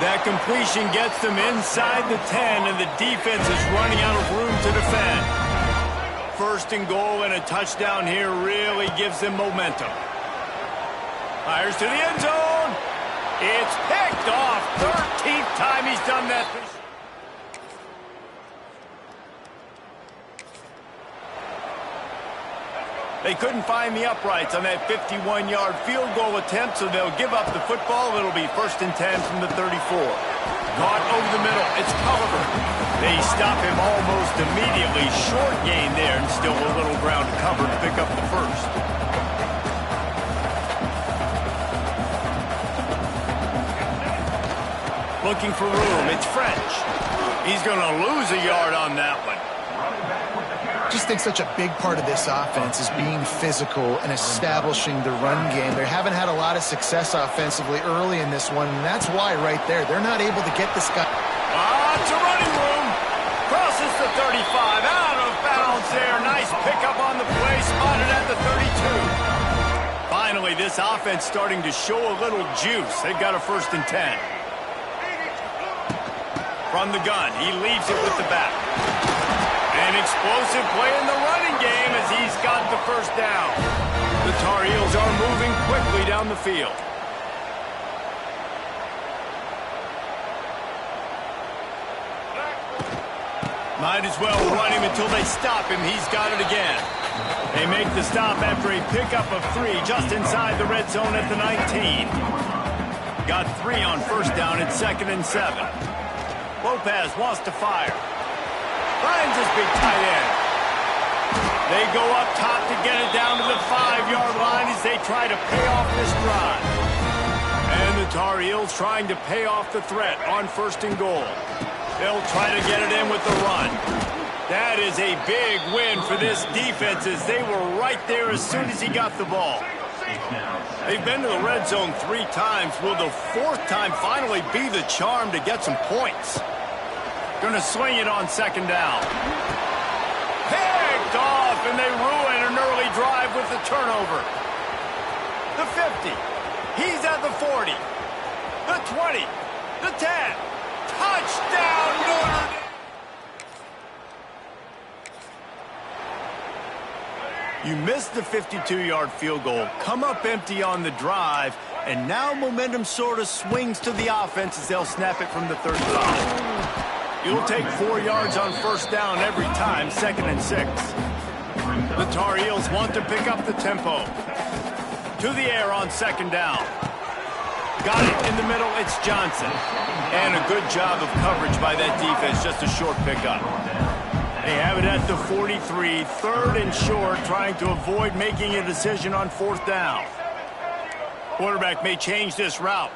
That completion gets them inside the 10, and the defense is running out of room to defend. First and goal and a touchdown here really gives them momentum. Fires to the end zone. It's picked off. 13th time he's done that this year. They couldn't find the uprights on that 51-yard field goal attempt, so they'll give up the football. It'll be 1st and 10 from the 34. Caught over the middle. It's Culliver. They stop him almost immediately. Short gain there, and still a little ground to cover to pick up the first. Looking for room. It's French. He's going to lose a yard on that one. Just think such a big part of this offense is being physical and establishing the run game. They haven't had a lot of success offensively early in this one, and that's why right there, they're not able to get this guy. It's a running room. Crosses the 35. Out of bounds there. Nice pickup on the play. Spotted at the 32. Finally, this offense starting to show a little juice. They've got a 1st and 10. From the gun, he leaves it with the back. An explosive play in the running game as he's got the first down. The Tar Heels are moving quickly down the field. Might as well run him until they stop him. He's got it again. They make the stop after a pickup of 3 just inside the red zone at the 19. Got 3 on first down. It's 2nd and 7. Lopez wants to fire. Finds his big tight end. They go up top to get it down to the 5-yard line as they try to pay off this drive. And the Tar Heels trying to pay off the threat on 1st and goal. They'll try to get it in with the run. That is a big win for this defense as they were right there as soon as he got the ball. They've been to the red zone 3 times. Will the 4th time finally be the charm to get some points? Going to swing it on 2nd down. Picked off, and they ruin an early drive with the turnover. The 50. He's at the 40. The 20. The 10. Touchdown, Notre Dame! You missed the 52-yard field goal, come up empty on the drive, and now momentum sort of swings to the offense as they'll snap it from the 35. You'll take 4 yards on first down every time, 2nd and 6. The Tar Heels want to pick up the tempo. To the air on 2nd down. Got it in the middle, it's Johnson. And a good job of coverage by that defense, just a short pickup. They have it at the 43, 3rd and short, trying to avoid making a decision on 4th down. Quarterback may change this route.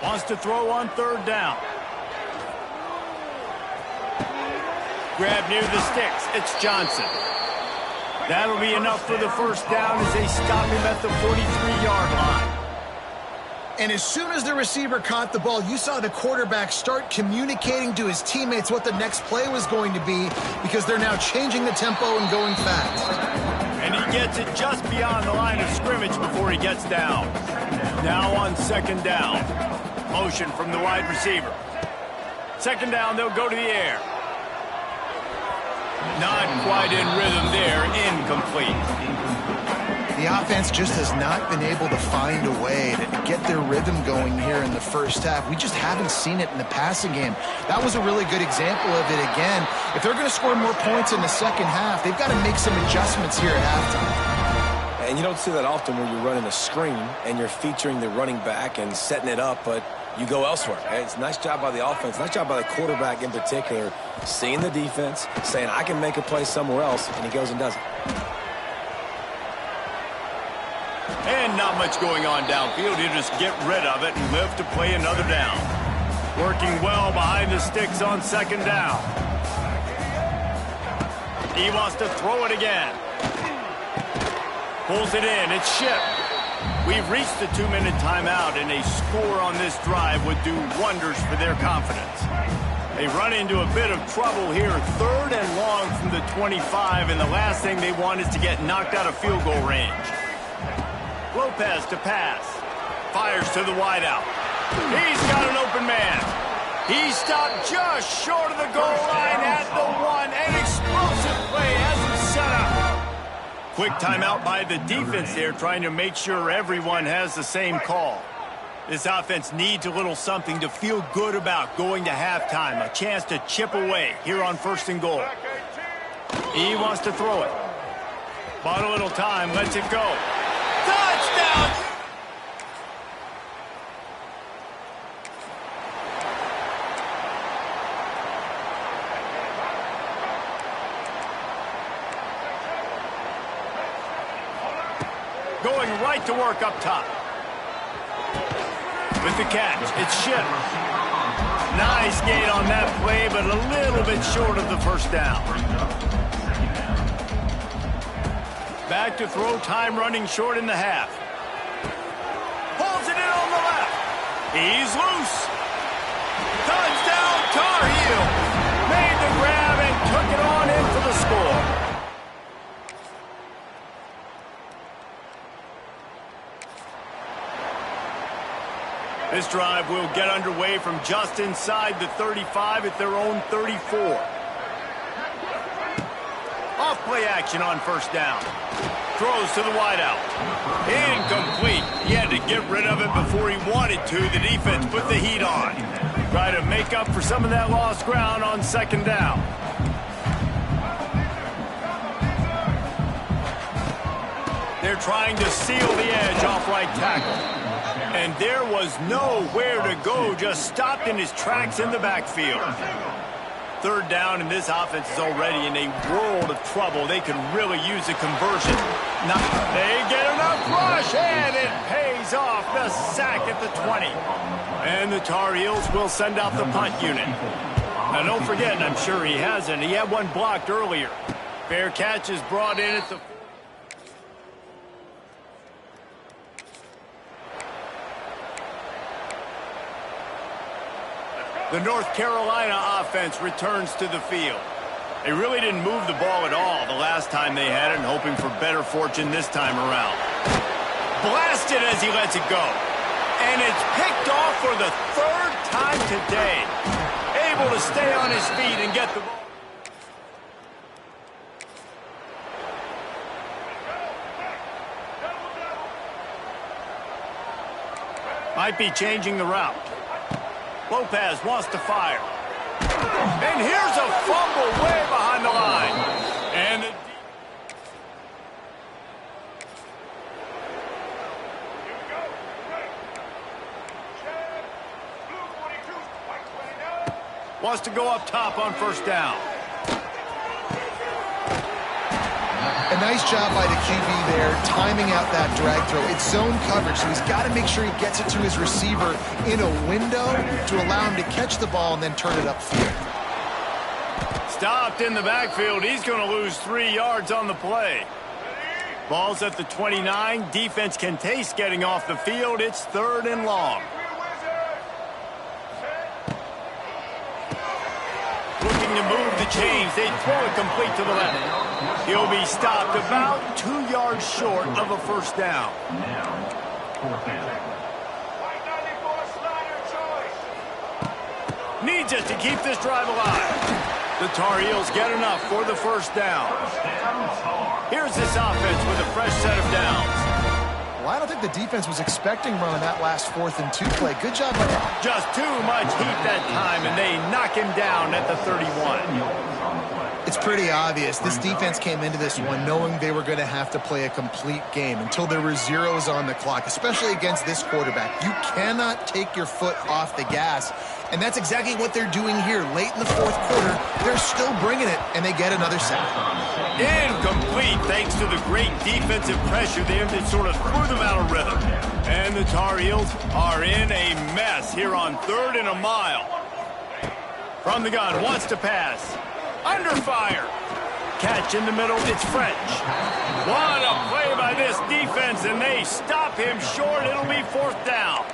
Wants to throw on 3rd down. Grab near the sticks. It's Johnson. That'll be enough for the first down as they stop him at the 43-yard line. And as soon as the receiver caught the ball, you saw the quarterback start communicating to his teammates what the next play was going to be because they're now changing the tempo and going fast. And he gets it just beyond the line of scrimmage before he gets down. Now on 2nd down. Motion from the wide receiver. 2nd down, they'll go to the air. Not quite in rhythm there, incomplete. The offense just has not been able to find a way to get their rhythm going here in the first half. We just haven't seen it in the passing game. That was a really good example of it again. If they're going to score more points in the second half, they've got to make some adjustments here at halftime. And you don't see that often when you're running a screen and you're featuring the running back and setting it up, but you go elsewhere. It's a nice job by the offense, nice job by the quarterback in particular, seeing the defense, saying, I can make a play somewhere else, and he goes and does it. And not much going on downfield. You just get rid of it and live to play another down. Working well behind the sticks on second down. He wants to throw it again. Pulls it in. It's shipped. We've reached the 2-minute timeout, and a score on this drive would do wonders for their confidence. They run into a bit of trouble here. 3rd and long from the 25, and the last thing they want is to get knocked out of field goal range. Lopez to pass. Fires to the wideout. He's got an open man. He stopped just short of the goal line at the 1. An explosive play has him set up. Quick timeout by the defense there, trying to make sure everyone has the same call. This offense needs a little something to feel good about going to halftime. A chance to chip away here on 1st and goal. He wants to throw it. Bought a little time, lets it go. Touchdown! Going right to work up top. With the catch, it's shipped. Nice gain on that play, but a little bit short of the first down. Back to throw, time running short in the half. Pulls it in on the left. He's loose. Touchdown, Tar Heels. Made the grab and took it on in for the score. This drive will get underway from just inside the 35 at their own 34. Off play action on 1st down. Throws to the wideout. Incomplete. He had to get rid of it before he wanted to. The defense put the heat on. Try to make up for some of that lost ground on 2nd down. They're trying to seal the edge off right tackle. And there was nowhere to go, just stopped in his tracks in the backfield. 3rd down, and this offense is already in a world of trouble. They could really use a conversion. They get enough rush, and it pays off. The sack at the 20. And the Tar Heels will send out the punt unit. Now, don't forget, and I'm sure he hasn't, he had one blocked earlier. Fair catch is brought in at the... The North Carolina offense returns to the field. They really didn't move the ball at all the last time they had it, and hoping for better fortune this time around. Blasted as he lets it go. And it's picked off for the 3rd time today. Able to stay on his feet and get the ball. Might be changing the route. Lopez wants to fire. And here's a fumble way behind the line. And wants to go up top on 1st down. A nice job by the QB there, timing out that drag throw. It's zone coverage, so he's got to make sure he gets it to his receiver in a window to allow him to catch the ball and then turn it upfield. Stopped in the backfield. He's going to lose 3 yards on the play. Ball's at the 29. Defense can taste getting off the field. It's 3rd and long. Looking to move the chains. They throw it complete to the left. He'll be stopped about 2 yards short of a 1st down. Needs it to keep this drive alive. The Tar Heels get enough for the first down. Here's this offense with a fresh set of downs. Well, I don't think the defense was expecting running that last 4th and 2 play. Good job by them. Just too much heat that time, and they knock him down at the 31. It's pretty obvious. This defense came into this one knowing they were going to have to play a complete game until there were zeros on the clock, especially against this quarterback. You cannot take your foot off the gas, and that's exactly what they're doing here. Late in the 4th quarter, they're still bringing it, and they get another sack. Incomplete thanks to the great defensive pressure there that sort of threw them out of rhythm. And the Tar Heels are in a mess here on 3rd and a mile. From the gun, wants to pass. Under fire. Catch in the middle, it's French. What a play by this defense, and they stop him short. It'll be 4th down.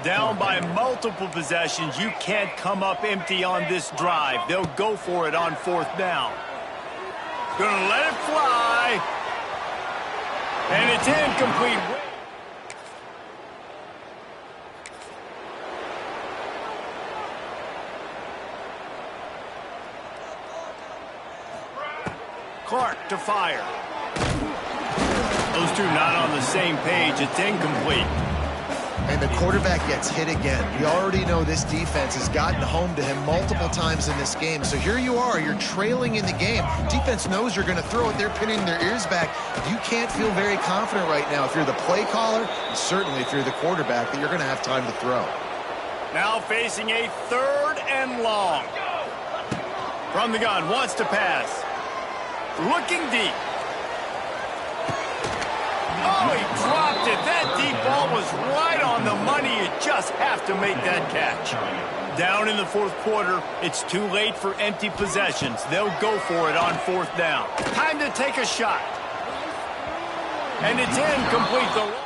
Down by multiple possessions. You can't come up empty on this drive. They'll go for it on 4th down. Gonna let it fly. And it's incomplete. Clark to fire. Those two not on the same page. It's incomplete. And the quarterback gets hit again. We already know this defense has gotten home to him multiple times in this game. So here you are, you're trailing in the game. Defense knows you're going to throw it. They're pinning their ears back. You can't feel very confident right now if you're the play caller, and certainly if you're the quarterback, that you're going to have time to throw. Now facing a 3rd and long. From the gun, wants to pass. Looking deep. Oh, he dropped it. That deep ball was right on the money. You just have to make that catch. Down in the 4th quarter, it's too late for empty possessions. They'll go for it on 4th down. Time to take a shot. And it's incomplete.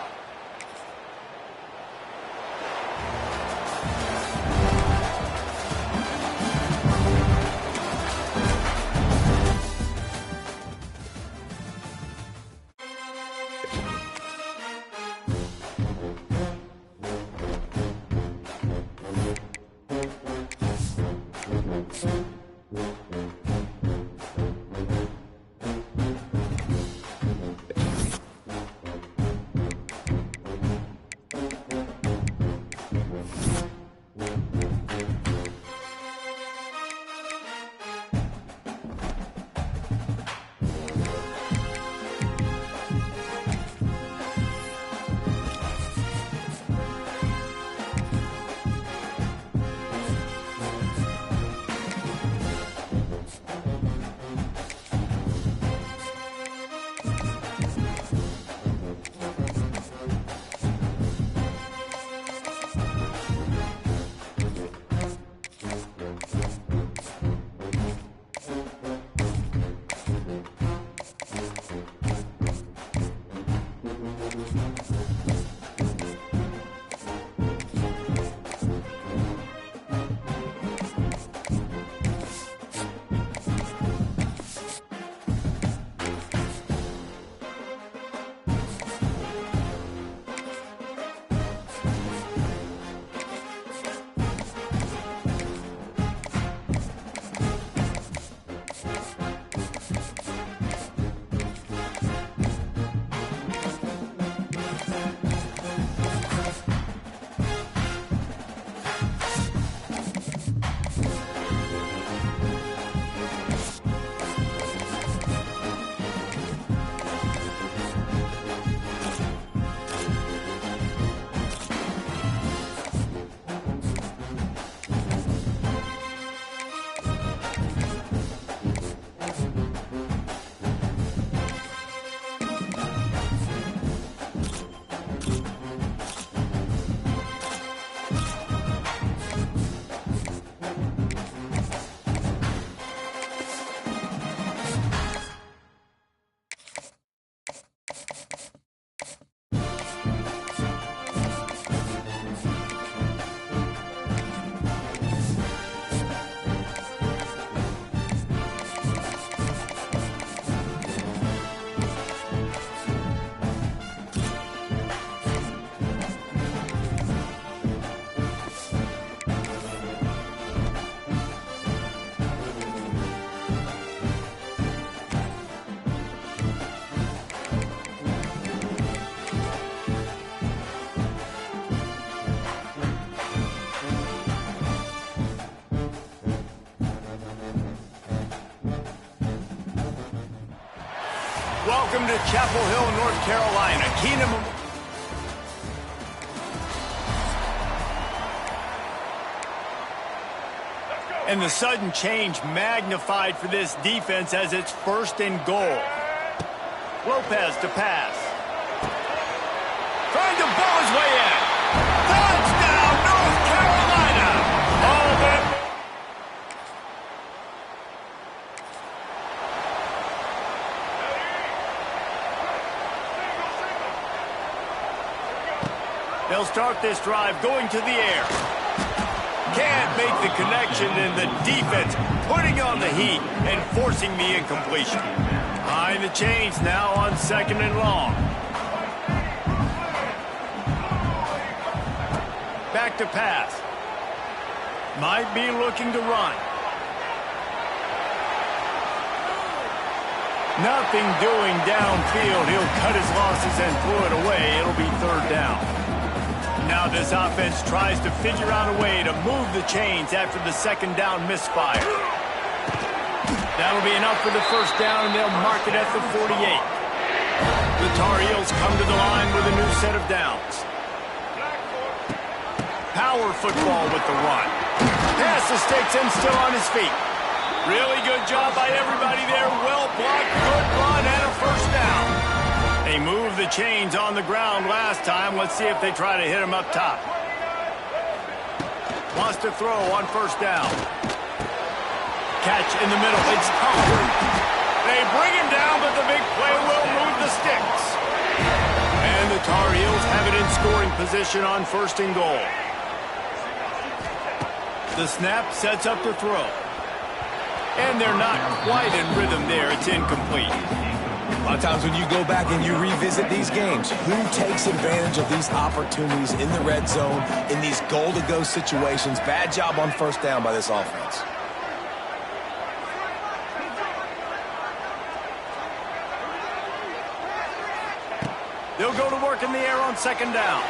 Welcome to Chapel Hill, North Carolina. Keenum. And the sudden change magnified for this defense as it's 1st and goal. Lopez to pass. Trying to ball his way in. Touchdown, North Carolina! All that. They'll start this drive going to the air. Can't make the connection, and the defense putting on the heat and forcing the incompletion. Behind the chains now on 2nd and long. Back to pass. Might be looking to run. Nothing doing downfield. He'll cut his losses and throw it away. It'll be 3rd down. Now this offense tries to figure out a way to move the chains after the 2nd down misfire. That'll be enough for the 1st down, and they'll mark it at the 48. The Tar Heels come to the line with a new set of downs. Power football with the run. Pass mistakes him still on his feet. Really good job by everybody there. Well blocked, good run, and a 1st down. They moved the chains on the ground last time. Let's see if they try to hit him up top. Wants to throw on 1st down. Catch in the middle. It's Humphrey. They bring him down, but the big play will move the sticks. And the Tar Heels have it in scoring position on 1st and goal. The snap sets up the throw. And they're not quite in rhythm there. It's incomplete. A lot of times when you go back and you revisit these games, who takes advantage of these opportunities in the red zone, in these goal-to-go situations? Bad job on 1st down by this offense. They'll go to work in the air on 2nd down.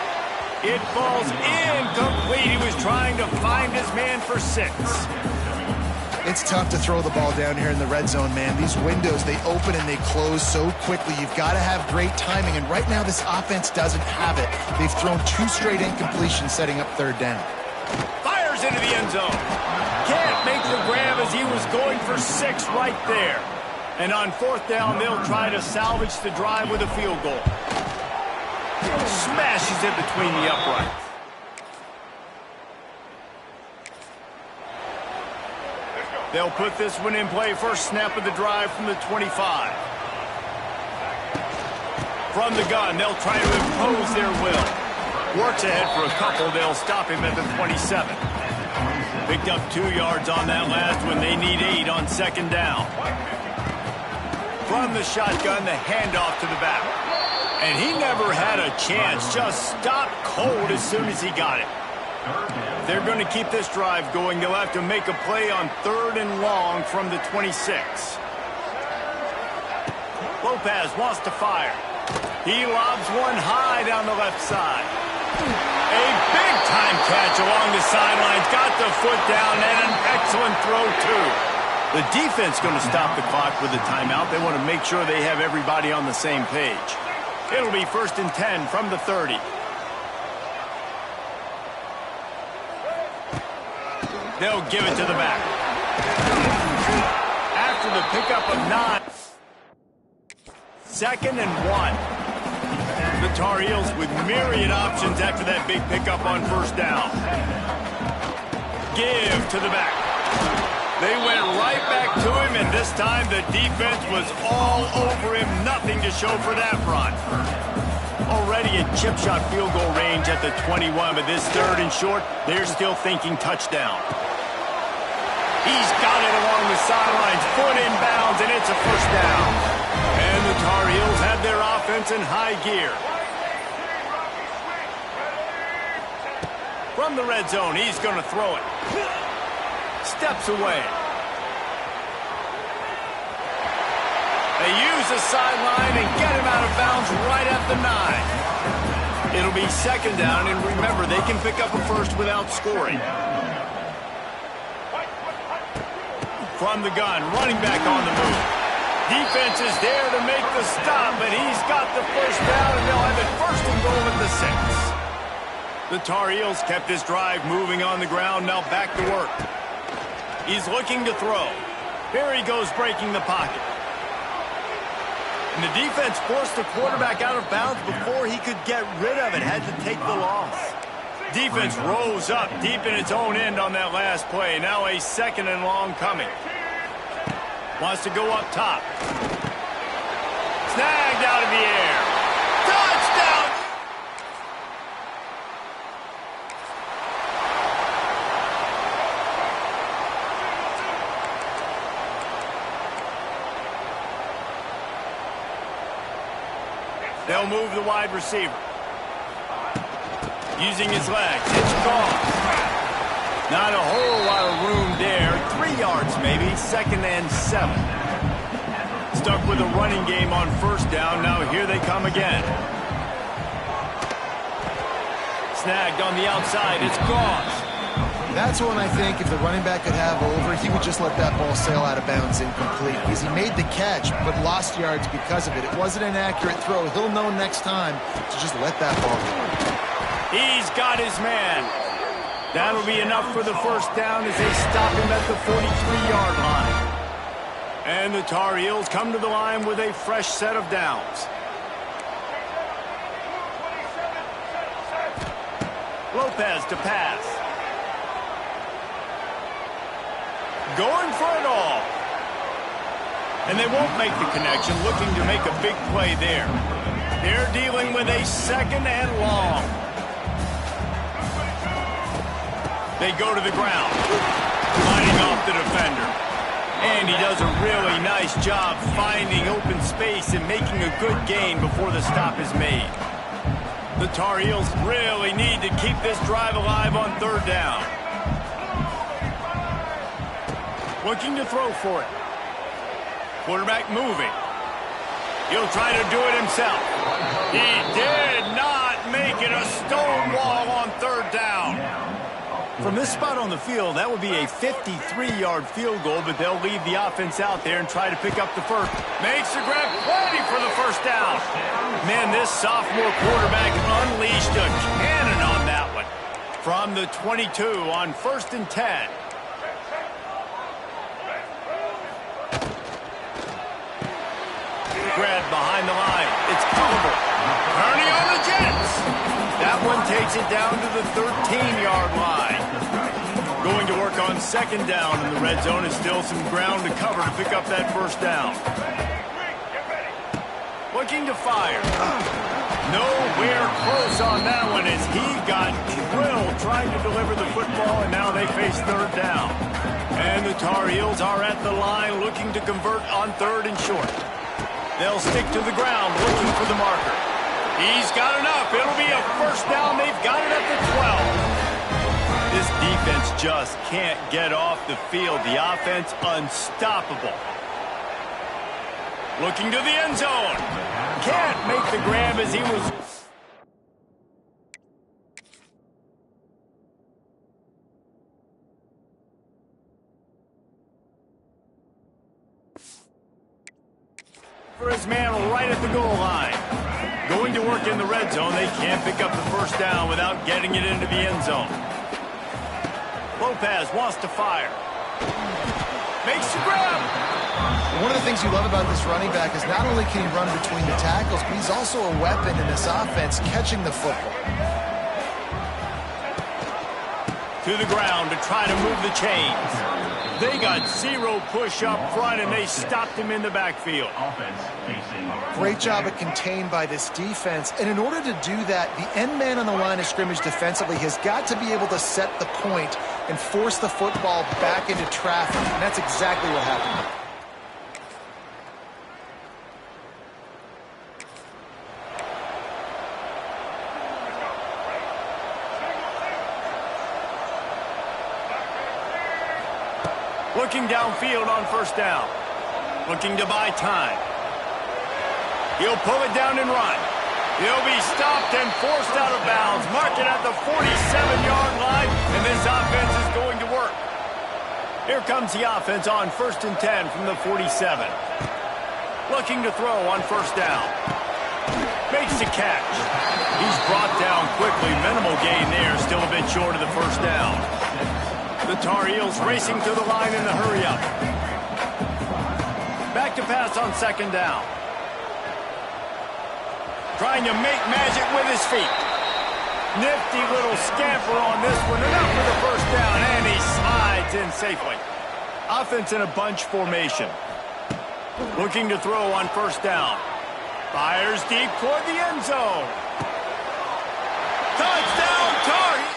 It falls incomplete. He was trying to find his man for 6. It's tough to throw the ball down here in the red zone, man. These windows, they open and they close so quickly. You've got to have great timing, and right now this offense doesn't have it. They've thrown 2 straight incompletions setting up 3rd down. Fires into the end zone. Can't make the grab as he was going for 6 right there. And on 4th down, they'll try to salvage the drive with a field goal. Smashes it between the uprights. They'll put this one in play. 1st snap of the drive from the 25. From the gun, they'll try to impose their will. Works ahead for a couple. They'll stop him at the 27. Picked up 2 yards on that last one. They need 8 on 2nd down. From the shotgun, the handoff to the back. And he never had a chance. Just stopped cold as soon as he got it. They're going to keep this drive going. They'll have to make a play on 3rd and long from the 26. Lopez wants to fire. He lobs one high down the left side. A big-time catch along the sidelines. Got the foot down and an excellent throw, too. The defense going to stop the clock with a timeout. They want to make sure they have everybody on the same page. It'll be 1st and 10 from the 30. They'll give it to the back. After the pickup of 9. 2nd and 1. The Tar Heels with myriad options after that big pickup on 1st down. Give to the back. They went right back to him, and this time the defense was all over him. Nothing to show for that run. Already in chip shot field goal range at the 21, but this 3rd and short, they're still thinking touchdown. He's got it along the sidelines, foot in bounds, and it's a 1st down. And the Tar Heels have their offense in high gear. From the red zone, he's going to throw it. Steps away. They use the sideline and get him out of bounds right at the 9. It'll be 2nd down, and remember, they can pick up a 1st without scoring. From the gun, running back on the move. Defense is there to make the stop, but he's got the first down, and they'll have it first and goal at the 6. The Tar Heels kept this drive moving on the ground, now back to work. He's looking to throw. Here he goes, breaking the pocket. And the defense forced the quarterback out of bounds before he could get rid of it, had to take the loss. Defense rose up deep in its own end on that last play. Now a 2nd and long coming. Wants to go up top. Snagged out of the air. Touchdown! They'll move the wide receiver. Using his legs. It's gone. Not a whole lot of room there. 3 yards maybe. 2nd and 7. Stuck with a running game on 1st down. Now here they come again. Snagged on the outside. It's gone. That's one I think if the running back could have over, he would just let that ball sail out of bounds incomplete. Because he made the catch, but lost yards because of it. It wasn't an accurate throw. He'll know next time to just let that ball go. He's got his man. That'll be enough for the first down as they stop him at the 43-yard line. And the Tar Heels come to the line with a fresh set of downs. Lopez to pass. Going for it all. And they won't make the connection, looking to make a big play there. They're dealing with a 2nd and long. They go to the ground, lining off the defender. And he does a really nice job finding open space and making a good gain before the stop is made. The Tar Heels really need to keep this drive alive on 3rd down. Looking to throw for it. Quarterback moving. He'll try to do it himself. He did not make it a stone wall on 3rd down. From this spot on the field, that would be a 53-yard field goal, but they'll leave the offense out there and try to pick up the first. Makes the grab, plenty for the first down. Man, this sophomore quarterback unleashed a cannon on that one. From the 22 on 1st and 10. Grab behind the line. It's Culliver. Turning on the Jets. That one takes it down to the 13-yard line. Going to work on 2nd down in the red zone. Is still some ground to cover to pick up that first down. Looking to fire. Nowhere close on that one as he got drilled trying to deliver the football, and now they face 3rd down. And the Tar Heels are at the line looking to convert on 3rd and short. They'll stick to the ground looking for the marker. He's got enough. It'll be a first down. They've got it at the 12. This defense just can't get off the field. The offense unstoppable. Looking to the end zone. Can't make the grab as he was... for his man right at the goal line. Going to work in the red zone. They can't pick up the first down without getting it into the end zone. Lopez wants to fire. Makes the grab. One of the things you love about this running back is not only can he run between the tackles, but he's also a weapon in this offense catching the football. To the ground to try to move the chains. They got 0 push up front, and they stopped him in the backfield. Great job of contained by this defense. And in order to do that, the end man on the line of scrimmage defensively has got to be able to set the point and force the football back into traffic. And that's exactly what happened. Looking downfield on first down. Looking to buy time. He'll pull it down and run. He'll be stopped and forced out of bounds. Mark it at the 47-yard line, and this offense is going to work. Here comes the offense on 1st and 10 from the 47. Looking to throw on first down. Makes the catch. He's brought down quickly. Minimal gain there. Still a bit short of the first down. The Tar Heels racing to the line in the hurry-up. Back to pass on second down. Trying to make magic with his feet. Nifty little scamper on this one. Enough for the first down, and he slides in safely. Offense in a bunch formation. Looking to throw on first down. Fires deep toward the end zone. Touchdown, Tar Heels!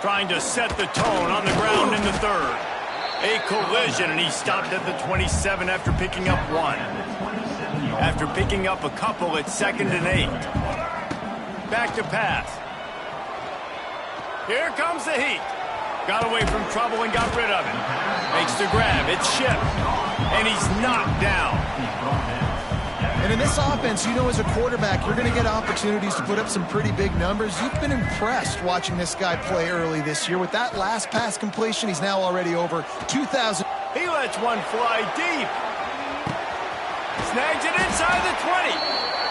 Trying to set the tone on the ground in the third. A collision, and he stopped at the 27 after picking up one. After picking up a couple at 2nd and 8. Back to pass. Here comes the heat. Got away from trouble and got rid of it. Makes the grab. It's shipped. And he's knocked down. And in this offense, you know, as a quarterback, you're going to get opportunities to put up some pretty big numbers. You've been impressed watching this guy play early this year. With that last pass completion, he's now already over 2,000. He lets one fly deep. Snags it inside the 20.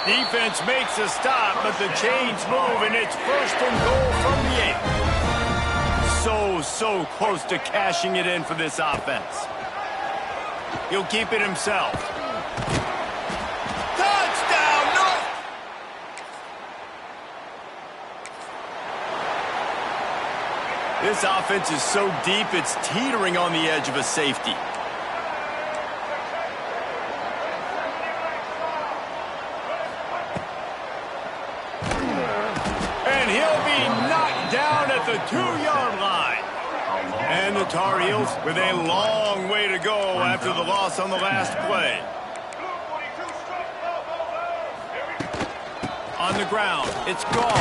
Defense makes a stop, but the chains move, and it's 1st and goal from the 8. So close to cashing it in for this offense. He'll keep it himself. Touchdown, North! This offense is so deep, it's teetering on the edge of a safety. The 2-yard line. And the Tar Heels with a long way to go after the loss on the last play. On the ground, it's gone.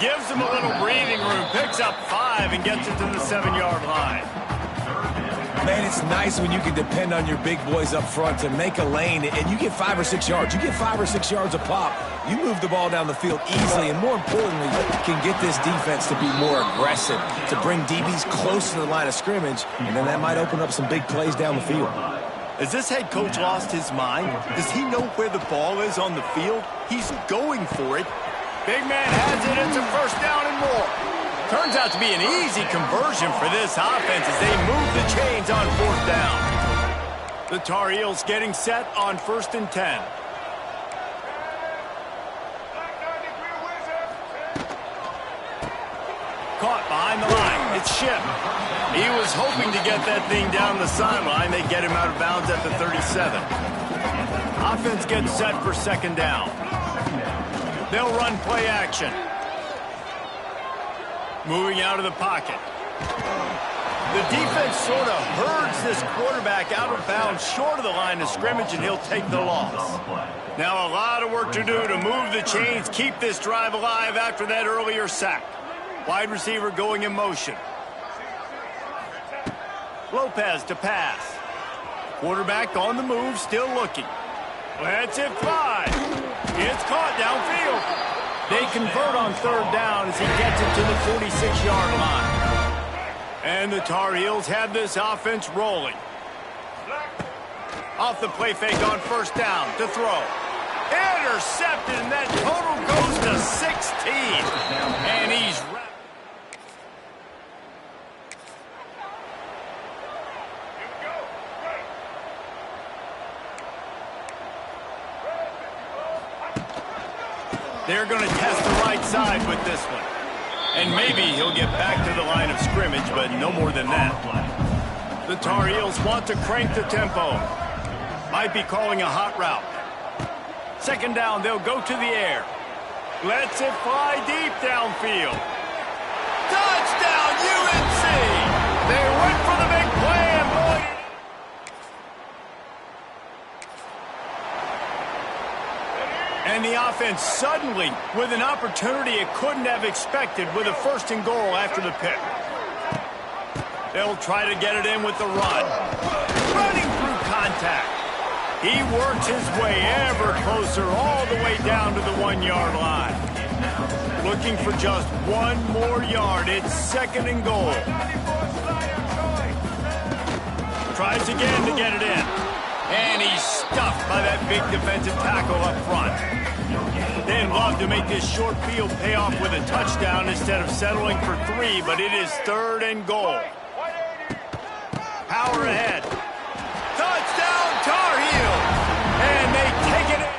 Gives him a little breathing room, picks up 5 and gets it to the 7-yard line. Man, it's nice when you can depend on your big boys up front to make a lane, and you get 5 or 6 yards. You get 5 or 6 yards a pop. You move the ball down the field easily, and more importantly, can get this defense to be more aggressive, to bring DBs close to the line of scrimmage, and then that might open up some big plays down the field. Has this head coach lost his mind? Does he know where the ball is on the field? He's going for it. Big man has it. It's a first down and more. Turns out to be an easy conversion for this offense as they move the chains on 4th down. The Tar Heels getting set on 1st and 10. Caught behind the line. It's shipped. He was hoping to get that thing down the sideline. They get him out of bounds at the 37. Offense gets set for 2nd down. They'll run play action. Moving out of the pocket. The defense sort of herds this quarterback out of bounds short of the line of scrimmage, and he'll take the loss. Now a lot of work to do to move the chains, keep this drive alive after that earlier sack. Wide receiver going in motion. Lopez to pass. Quarterback on the move, still looking. Lets it fly. It's caught downfield. They convert on 3rd down as he gets it to the 46-yard line. And the Tar Heels have this offense rolling. Off the play fake on 1st down to throw. Intercepted, and that total goes to 16. And he's wrapped. They're going to test the right side with this one. And maybe he'll get back to the line of scrimmage, but no more than that. The Tar Heels want to crank the tempo. Might be calling a hot route. 2nd down, they'll go to the air. Lets it fly deep downfield. Touchdown, UNC! They went for the big play, and boy... And the offense suddenly with an opportunity it couldn't have expected with a 1st and goal after the pick. They'll try to get it in with the run. Running through contact. He works his way ever closer all the way down to the 1-yard line. Looking for just one more yard. It's 2nd and goal. Tries again to get it in. And he's stuffed by that big defensive tackle up front. They'd love to make this short field pay off with a touchdown instead of settling for 3, but it is 3rd and goal. Power ahead. Touchdown, Tar Heels! And they take it in.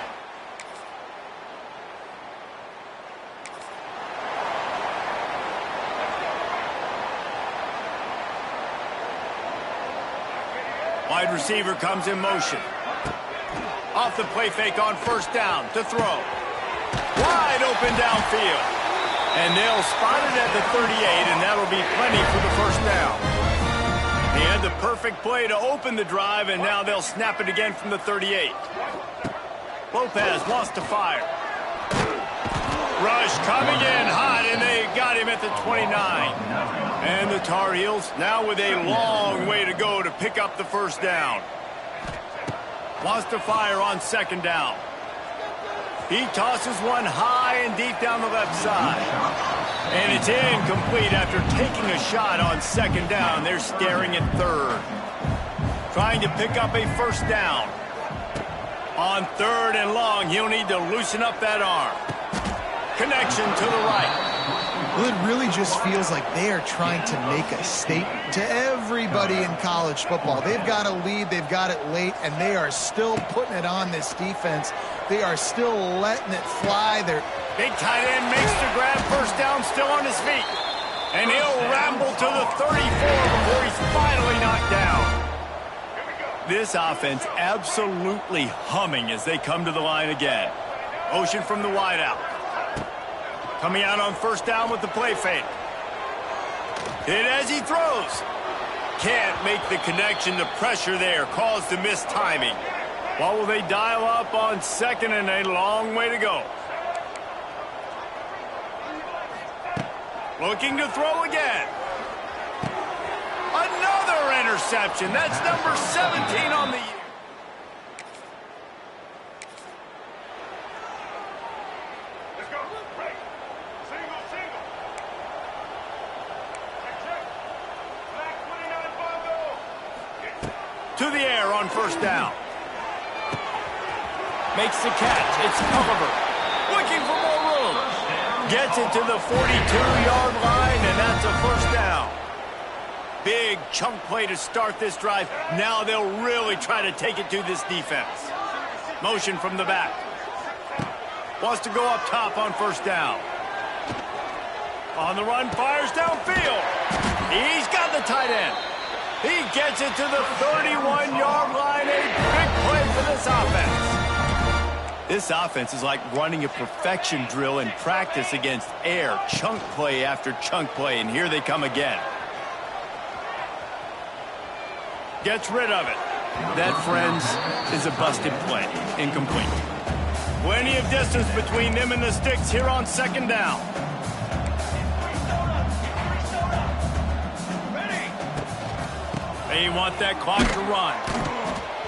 Wide receiver comes in motion. Off the play fake on 1st down to throw. Wide open downfield. And they'll spot it at the 38, and that'll be plenty for the 1st down. He had the perfect play to open the drive, and now they'll snap it again from the 38. Lopez wants to fire. Rush coming in hot, and they got him at the 29. And the Tar Heels now with a long way to go to pick up the 1st down. Wants to fire on 2nd down. He tosses one high and deep down the left side. And it's incomplete after taking a shot on 2nd down. They're staring at 3rd. Trying to pick up a 1st down. On 3rd and long, he'll need to loosen up that arm. Connection to the right. Well, it really just feels like they are trying to make a statement to everybody in college football. They've got a lead, they've got it late, and they are still putting it on this defense. They are still letting it fly. They're big tight end makes the grab, 1st down, still on his feet. And he'll ramble to the 34 before he's finally knocked down. This offense absolutely humming as they come to the line again. Motion from the wideout. Coming out on 1st down with the play fake. Hit as he throws. Can't make the connection. The pressure there caused the missed timing. What will they dial up on 2nd and a long way to go? Looking to throw again. Another interception. That's number 17 on the year. To the air on 1st down. Makes the catch. It's Oliver. Looking for more room. Gets it to the 42-yard line, and that's a 1st down. Big chunk play to start this drive. Now they'll really try to take it to this defense. Motion from the back. Wants to go up top on 1st down. On the run, fires downfield. He's got the tight end. He gets it to the 31-yard line. A big play for this offense. This offense is like running a perfection drill in practice against air. Chunk play after chunk play, and here they come again. Gets rid of it. That, friends, is a busted play. Incomplete. Plenty of distance between them and the sticks here on 2nd down. They want that clock to run.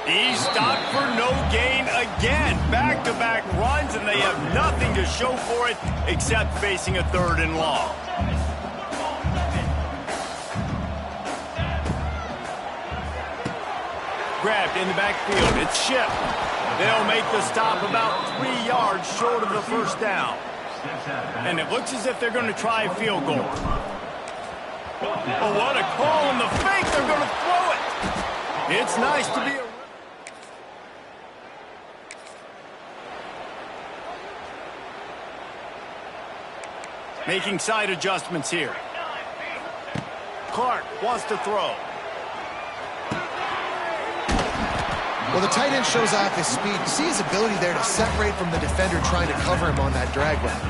He's stopped for no gain again. Back-to-back runs, and they have nothing to show for it except facing a 3rd and long. Grabbed in the backfield. It's shipped. They'll make the stop about 3 yards short of the 1st down. And it looks as if they're going to try a field goal. Oh, what a call on the fake. They're going to throw it. It's nice to be a... Making side adjustments here. Clark wants to throw. Well, the tight end shows off his speed. You see his ability there to separate from the defender trying to cover him on that drag route.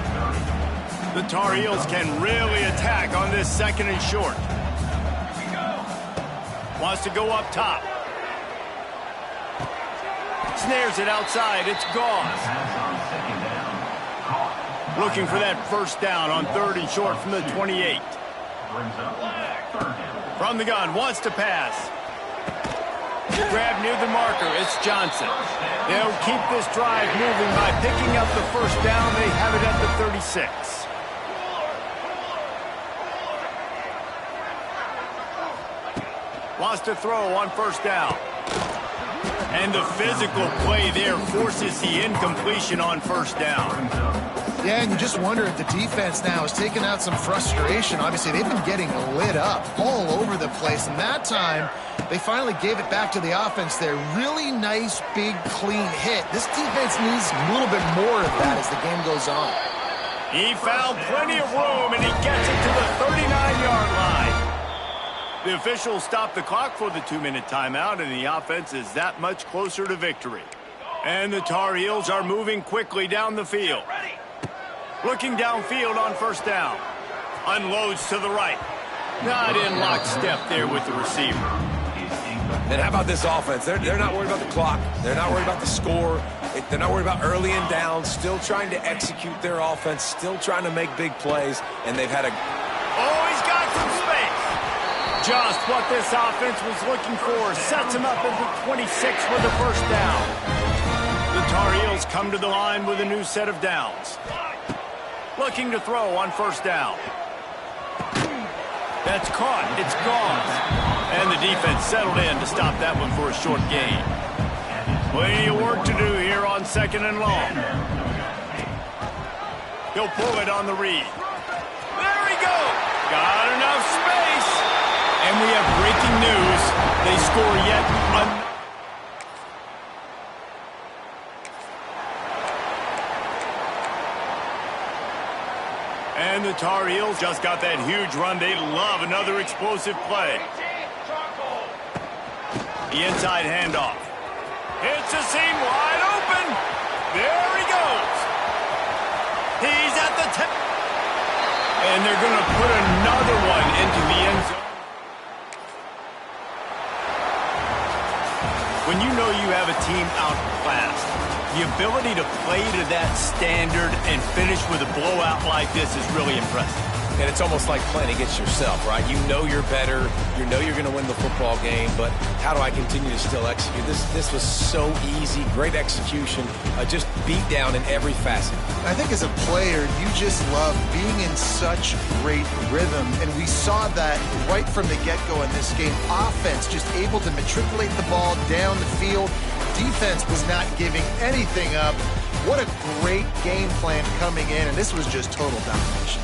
The Tar Heels can really attack on this 2nd and short. Wants to go up top. Snares it outside. It's gone. Looking for that 1st down on 3rd and short from the 28. From the gun, wants to pass. Grab near the marker. It's Johnson. They'll keep this drive moving by picking up the first down. They have it at the 36. Wants to throw on first down. And the physical play there forces the incompletion on first down. Yeah, and you just wonder if the defense now is taking out some frustration. Obviously, they've been getting lit up all over the place. And that time, they finally gave it back to the offense there. Really nice, big, clean hit. This defense needs a little bit more of that as the game goes on. He found plenty of room, and he gets it to the 39-yard line. The officials stop the clock for the 2-minute timeout, and the offense is that much closer to victory. And the Tar Heels are moving quickly down the field. Looking downfield on first down. Unloads to the right. Not in lockstep there with the receiver. And how about this offense? They're not worried about the clock. They're not worried about the score. They're not worried about early and down. Still trying to execute their offense. Still trying to make big plays. And they've had a... Oh, he's got some space. Just what this offense was looking for. Sets him up at the 26 for the first down. The Tar Heels come to the line with a new set of downs. Looking to throw on first down. That's caught. It's gone. And the defense settled in to stop that one for a short gain. Plenty of work to do here on second and long. He'll pull it on the read. There he goes. Got enough space. And we have breaking news. They score yet another. And the Tar Heels just got that huge run. They love another explosive play. The inside handoff. Hits a seam wide open. There he goes. He's at the 10. And they're going to put another one into the end zone. When you know you have a team outclassed, the ability to play to that standard and finish with a blowout like this is really impressive. And it's almost like playing against yourself, right? You know you're better. You know you're going to win the football game, but how do I continue to still execute? This was so easy, great execution, just beat down in every facet. I think as a player, you just love being in such great rhythm, and we saw that right from the get-go in this game. Offense just able to matriculate the ball down the field. Defense was not giving anything up. What a great game plan coming in, and this was just total domination.